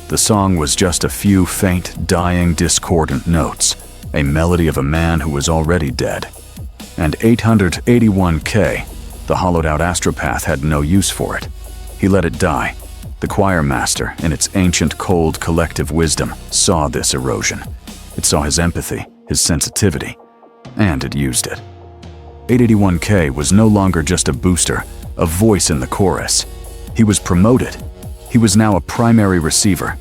The song was just a few faint, dying, discordant notes, a melody of a man who was already dead. And 881K, the hollowed-out Astropath, had no use for it. He let it die. The choir master, in its ancient, cold, collective wisdom, saw this erosion. It saw his empathy, his sensitivity, and it used it. 881K was no longer just a booster, a voice in the chorus. He was promoted. He was now a primary receiver.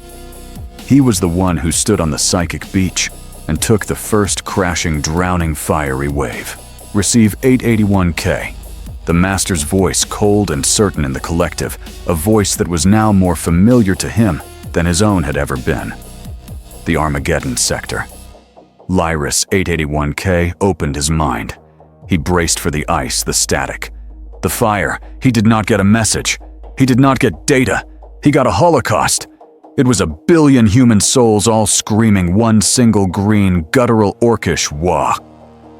He was the one who stood on the psychic beach and took the first crashing, drowning, fiery wave. Receive 881K. The master's voice, cold and certain in the collective, a voice that was now more familiar to him than his own had ever been. The Armageddon sector. Lyris 881K opened his mind. He braced for the ice, the static. The fire. He did not get a message. He did not get data. He got a holocaust. It was a billion human souls all screaming one single green, guttural, orcish wah.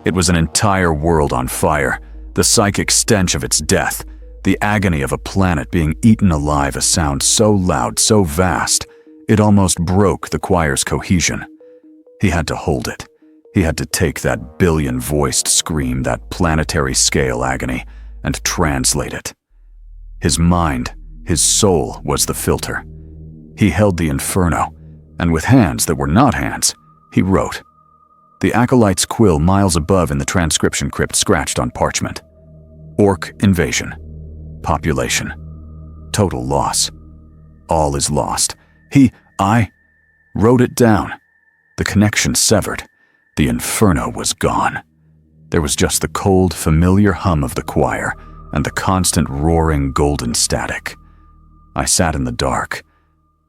It was an entire world on fire, the psychic stench of its death, the agony of a planet being eaten alive, a sound so loud, so vast, it almost broke the choir's cohesion. He had to hold it. He had to take that billion-voiced scream, that planetary-scale agony, and translate it. His mind, his soul was the filter. He held the inferno, and with hands that were not hands, he wrote. The acolyte's quill miles above in the transcription crypt scratched on parchment. Orc invasion. Population. Total loss. All is lost. I wrote it down. The connection severed. The inferno was gone. There was just the cold, familiar hum of the choir and the constant roaring golden static. I sat in the dark,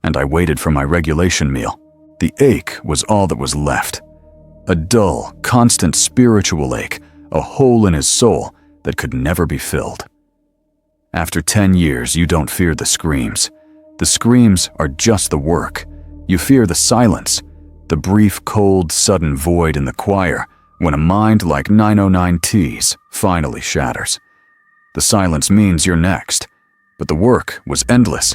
and I waited for my regulation meal. The ache was all that was left. A dull, constant spiritual ache, a hole in his soul that could never be filled. After 10 years, you don't fear the screams. The screams are just the work. You fear the silence, the brief, cold, sudden void in the choir when a mind like 909T's finally shatters. The silence means you're next, but the work was endless.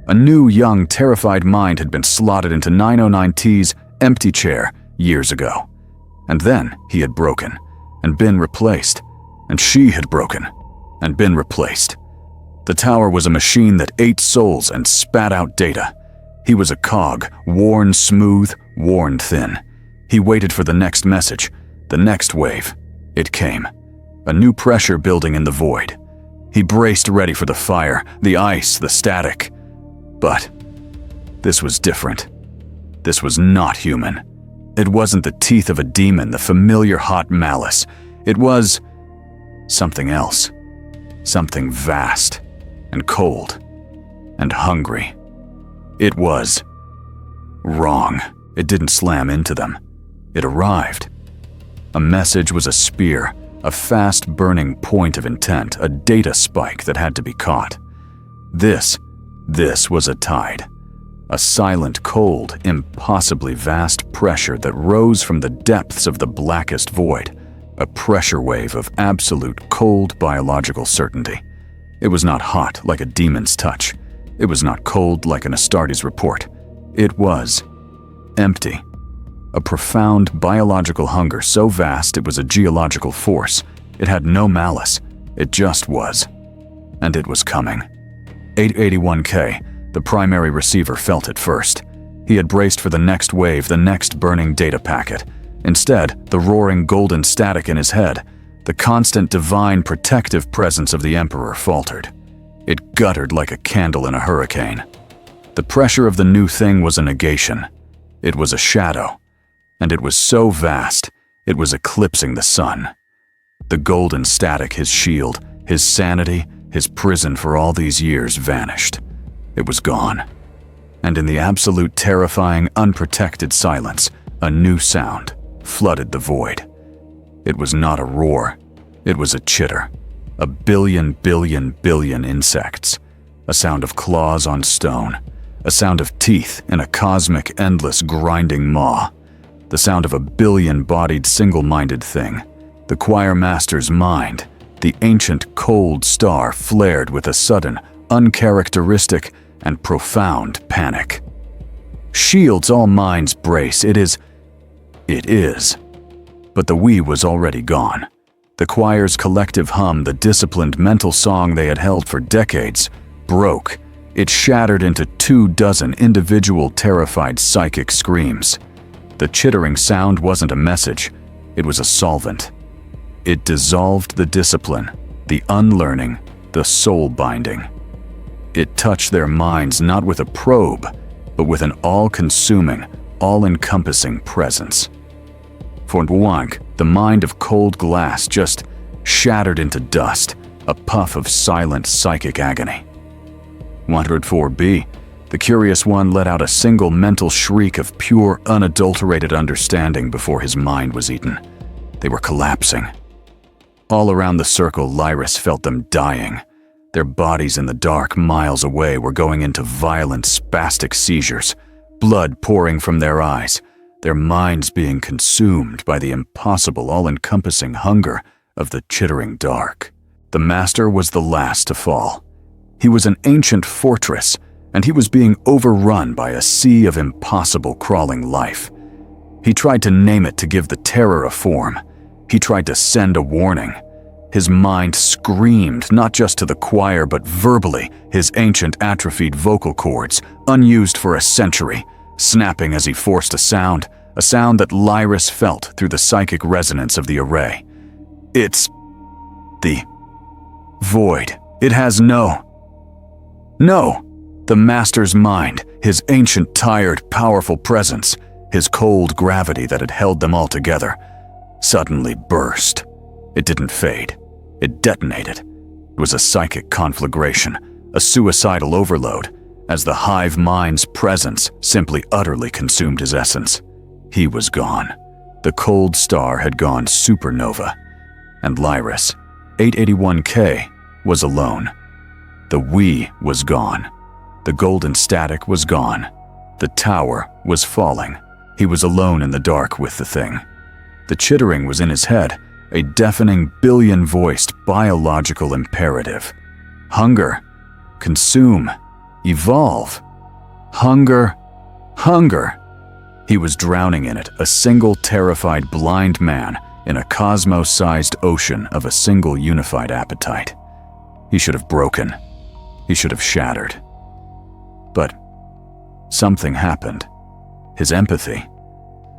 A new, young, terrified mind had been slotted into 909T's empty chair years ago. And then he had broken and been replaced, and she had broken and been replaced. The tower was a machine that ate souls and spat out data. He was a cog, worn smooth, worn thin. He waited for the next message, the next wave. It came. A new pressure building in the void. He braced ready for the fire, the ice, the static. But this was different. This was not human. It wasn't the teeth of a demon, the familiar hot malice. It was something else. Something vast and cold and hungry. It was wrong. It didn't slam into them. It arrived. A message was a spear, a fast-burning point of intent, a data spike that had to be caught. This was a tide. A silent, cold, impossibly vast pressure that rose from the depths of the blackest void. A pressure wave of absolute, cold biological certainty. It was not hot like a demon's touch. It was not cold like an Astartes report. It was empty. A profound biological hunger so vast it was a geological force. It had no malice. It just was. and it was coming. 881K, the primary receiver, felt it first. He had braced for the next wave, the next burning data packet. Instead, the roaring golden static in his head, the constant divine protective presence of the Emperor, faltered. It guttered like a candle in a hurricane. The pressure of the new thing was a negation. It was a shadow, and it was so vast, it was eclipsing the sun. The golden static, his shield, his sanity, his prison for all these years, vanished. It was gone. And in the absolute terrifying, unprotected silence, a new sound flooded the void. It was not a roar, it was a chitter. A billion insects. A sound of claws on stone. A sound of teeth in a cosmic, endless, grinding maw. The sound of a billion-bodied, single-minded thing. The choir master's mind, the ancient cold star, flared with a sudden, uncharacteristic, and profound panic. Shields, all minds brace, it is. But the we was already gone. The choir's collective hum, the disciplined mental song they had held for decades, broke. It shattered into 24 individual terrified psychic screams. The chittering sound wasn't a message, it was a solvent. It dissolved the discipline, the unlearning, the soul-binding. It touched their minds not with a probe, but with an all-consuming, all-encompassing presence. For Wonk, the mind of cold glass just shattered into dust, a puff of silent psychic agony. 104B, the curious one, let out a single mental shriek of pure, unadulterated understanding before his mind was eaten. They were collapsing. All around the circle, Lyris felt them dying. Their bodies in the dark, miles away, were going into violent, spastic seizures, blood pouring from their eyes, their minds being consumed by the impossible, all-encompassing hunger of the chittering dark. The Master was the last to fall. He was an ancient fortress, and he was being overrun by a sea of impossible crawling life. He tried to name it to give the terror a form. He tried to send a warning. His mind screamed, not just to the choir, but verbally, his ancient atrophied vocal cords, unused for a century, snapping as he forced a sound that Lyris felt through the psychic resonance of the array. It's the void. It has no. The Master's mind, his ancient, tired, powerful presence, his cold gravity that had held them all together, suddenly burst. It didn't fade. It detonated. It was a psychic conflagration, a suicidal overload, as the hive mind's presence simply utterly consumed his essence. He was gone. The cold star had gone supernova. And Lyris, 881K, was alone. The we was gone. The golden static was gone. The tower was falling. He was alone in the dark with the thing. The chittering was in his head, a deafening, billion-voiced biological imperative. Hunger. Consume. Evolve. Hunger. He was drowning in it, a single terrified blind man in a cosmos-sized ocean of a single unified appetite. He should have broken. He should have shattered. But something happened. His empathy.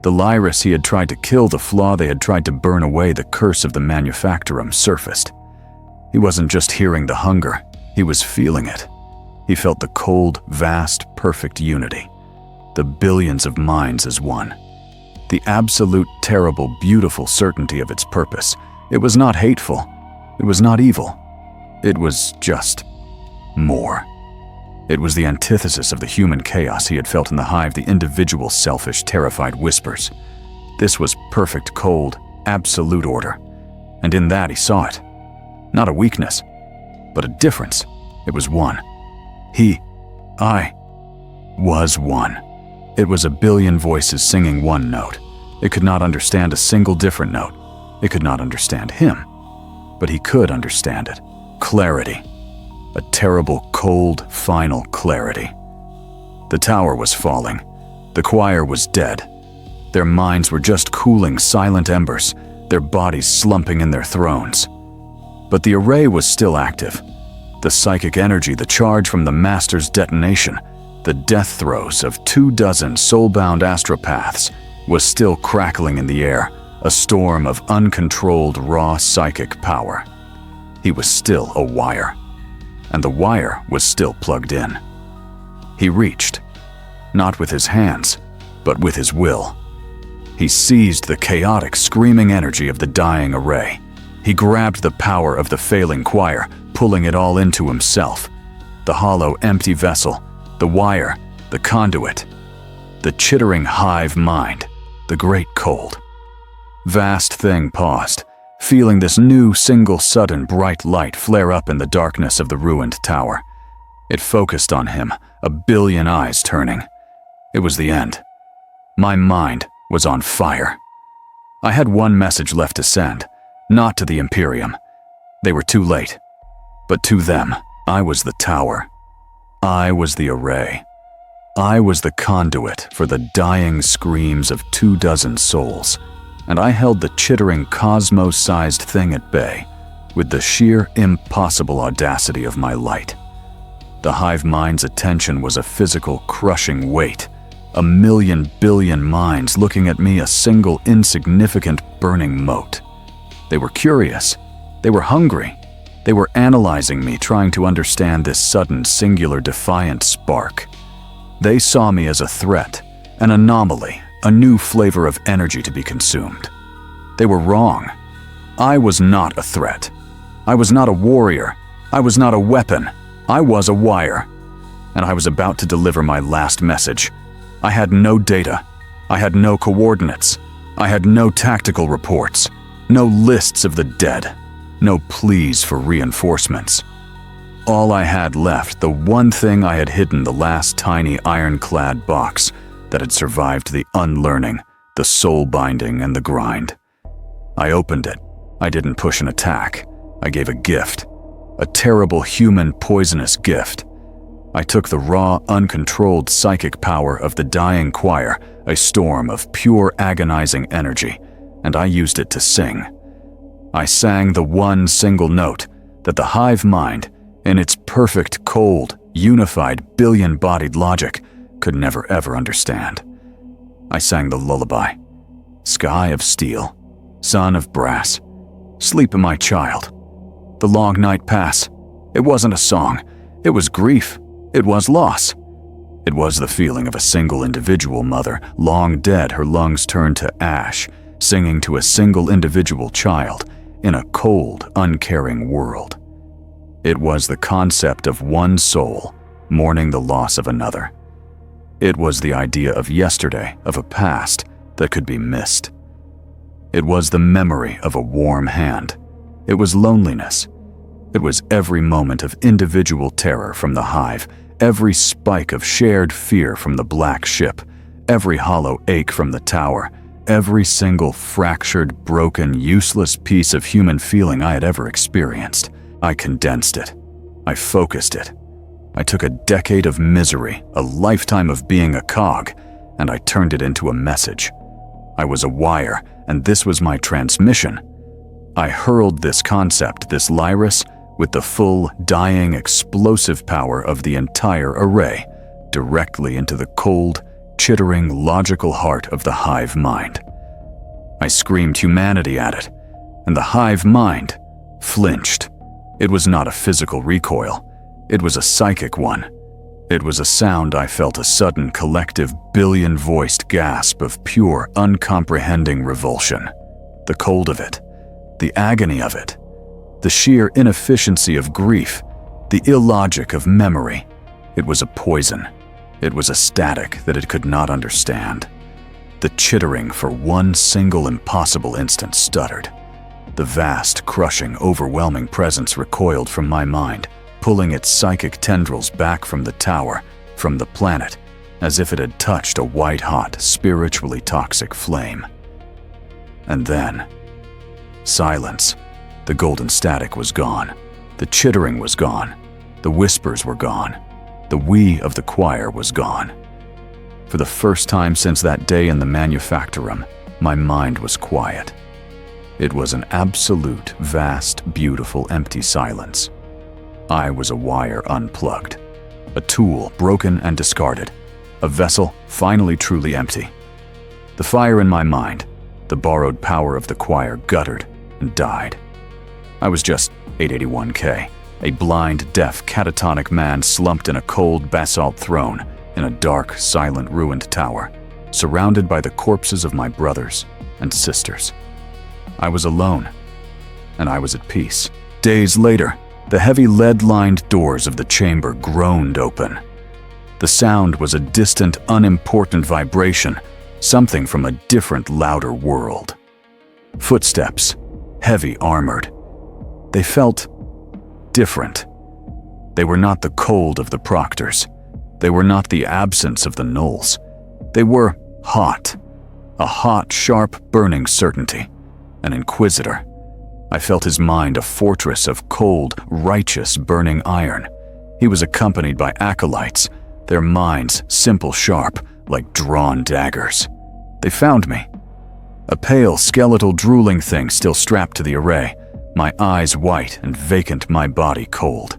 The Lyris he had tried to kill, the flaw they had tried to burn away, the curse of the manufactorum, surfaced. He wasn't just hearing the hunger, he was feeling it. He felt the cold, vast, perfect unity. The billions of minds as one. The absolute, terrible, beautiful certainty of its purpose. It was not hateful. It was not evil. It was just more. It was the antithesis of the human chaos he had felt in the hive, the individual, selfish, terrified whispers. This was perfect, cold, absolute order. And in that he saw it. Not a weakness, but a difference. It was one. I was one. It was a billion voices singing one note. It could not understand a single different note. It could not understand him. But he could understand it. Clarity. A terrible, cold, final clarity. The tower was falling. The choir was dead. Their minds were just cooling silent embers, their bodies slumping in their thrones. But the array was still active. The psychic energy, the charge from the Master's detonation, the death throes of 24 soul-bound astropaths, was still crackling in the air, a storm of uncontrolled raw psychic power. He was still a wire, and the wire was still plugged in. He reached, not with his hands, but with his will. He seized the chaotic, screaming energy of the dying array. He grabbed the power of the failing choir, pulling it all into himself. The hollow, empty vessel, the wire, the conduit, the chittering hive mind, the great cold. Vast Thing paused, feeling this new, single, sudden, bright light flare up in the darkness of the ruined tower. It focused on him, a billion eyes turning. It was the end. My mind was on fire. I had one message left to send, not to the Imperium. They were too late. But to them, I was the tower. I was the array. I was the conduit for the dying screams of 24 souls, and I held the chittering cosmos-sized thing at bay with the sheer impossible audacity of my light. The hive mind's attention was a physical, crushing weight, a million billion minds looking at me, a single insignificant burning mote. They were curious. They were hungry. They were analyzing me, trying to understand this sudden, singular, defiant spark. They saw me as a threat, an anomaly, a new flavor of energy to be consumed. They were wrong. I was not a threat. I was not a warrior. I was not a weapon. I was a wire. And I was about to deliver my last message. I had no data. I had no coordinates. I had no tactical reports. No lists of the dead. No pleas for reinforcements. All I had left, the one thing I had hidden, the last tiny ironclad box that had survived the unlearning, the soul-binding, and the grind. I opened it. I didn't push an attack. I gave a gift. A terrible, human, poisonous gift. I took the raw, uncontrolled psychic power of the dying choir, a storm of pure, agonizing energy, and I used it to sing. I sang the one single note that the hive mind, in its perfect, cold, unified, billion-bodied logic, could never ever understand. I sang the lullaby. Sky of steel, sun of brass, sleep, my child. The long night pass. It wasn't a song. It was grief. It was loss. It was the feeling of a single individual mother, long dead, her lungs turned to ash, singing to a single individual child in a cold, uncaring world. It was the concept of one soul mourning the loss of another. It was the idea of yesterday, of a past that could be missed. It was the memory of a warm hand. It was loneliness. It was every moment of individual terror from the hive, every spike of shared fear from the black ship, every hollow ache from the tower, every single fractured, broken, useless piece of human feeling I had ever experienced. I condensed it. I focused it. I took a decade of misery, a lifetime of being a cog, and I turned it into a message. I was a wire, and this was my transmission. I hurled this concept, this Lyris, with the full, dying, explosive power of the entire array, directly into the cold, chittering, logical heart of the hive mind. I screamed humanity at it, and the hive mind flinched. It was not a physical recoil. It was a psychic one. It was a sound I felt, a sudden, collective, billion-voiced gasp of pure, uncomprehending revulsion. The cold of it, the agony of it, the sheer inefficiency of grief, the illogic of memory. It was a poison. It was a static that it could not understand. The chittering for one single impossible instant stuttered. The vast, crushing, overwhelming presence recoiled from my mind, pulling its psychic tendrils back from the tower, from the planet, as if it had touched a white-hot, spiritually toxic flame. And then, silence. The golden static was gone. The chittering was gone. The whispers were gone. The we of the choir was gone. For the first time since that day in the manufactorum, my mind was quiet. It was an absolute, vast, beautiful, empty silence. I was a wire unplugged, a tool broken and discarded, a vessel finally truly empty. The fire in my mind, the borrowed power of the choir, guttered and died. I was just 881K, a blind, deaf, catatonic man slumped in a cold basalt throne in a dark, silent, ruined tower, surrounded by the corpses of my brothers and sisters. I was alone, and I was at peace. Days later, the heavy lead-lined doors of the chamber groaned open. The sound was a distant, unimportant vibration, something from a different, louder world. Footsteps, heavy armored. They felt different. They were not the cold of the proctors. They were not the absence of the gnolls. They were hot. A hot, sharp, burning certainty. An inquisitor. I felt his mind a fortress of cold, righteous, burning iron. He was accompanied by acolytes, their minds simple, sharp, like drawn daggers. They found me. A pale, skeletal, drooling thing still strapped to the array, my eyes white and vacant, my body cold.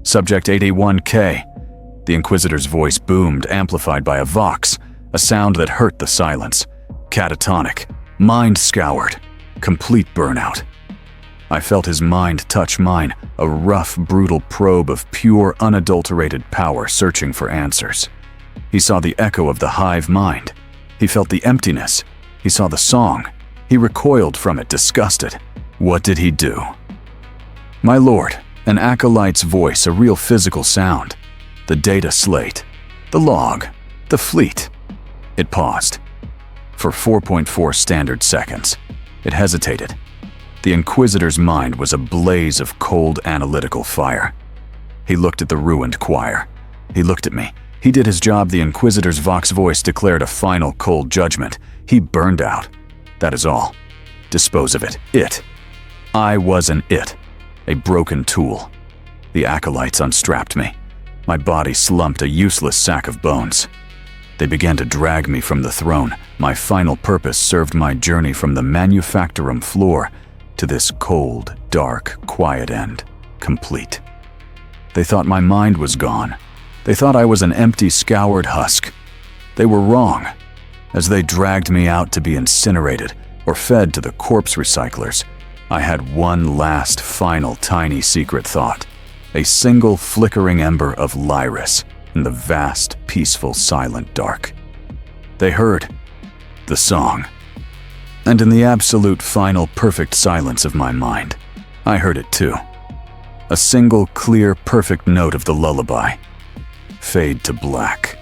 Subject 881K. The Inquisitor's voice boomed, amplified by a vox, a sound that hurt the silence. Catatonic, mind scoured, complete burnout. I felt his mind touch mine, a rough, brutal probe of pure, unadulterated power searching for answers. He saw the echo of the hive mind. He felt the emptiness. He saw the song. He recoiled from it, disgusted. What did he do? My lord, an acolyte's voice, a real physical sound. The data slate. The log. The fleet. It paused. For 4.4 standard seconds. It hesitated. The Inquisitor's mind was a blaze of cold, analytical fire. He looked at the ruined choir. He looked at me. He did his job. The Inquisitor's vox voice declared a final cold judgment. He burned out. That is all. Dispose of it. It. I was an it. A broken tool. The acolytes unstrapped me. My body slumped, a useless sack of bones. They began to drag me from the throne. My final purpose served my journey from the manufactorum floor to this cold, dark, quiet end, complete. They thought my mind was gone. They thought I was an empty, scoured husk. They were wrong. As they dragged me out to be incinerated or fed to the corpse recyclers, I had one last, final, tiny secret thought. A single flickering ember of Lyris in the vast, peaceful, silent dark. They heard the song. And in the absolute, final, perfect silence of my mind, I heard it too. A single, clear, perfect note of the lullaby. Fade to black.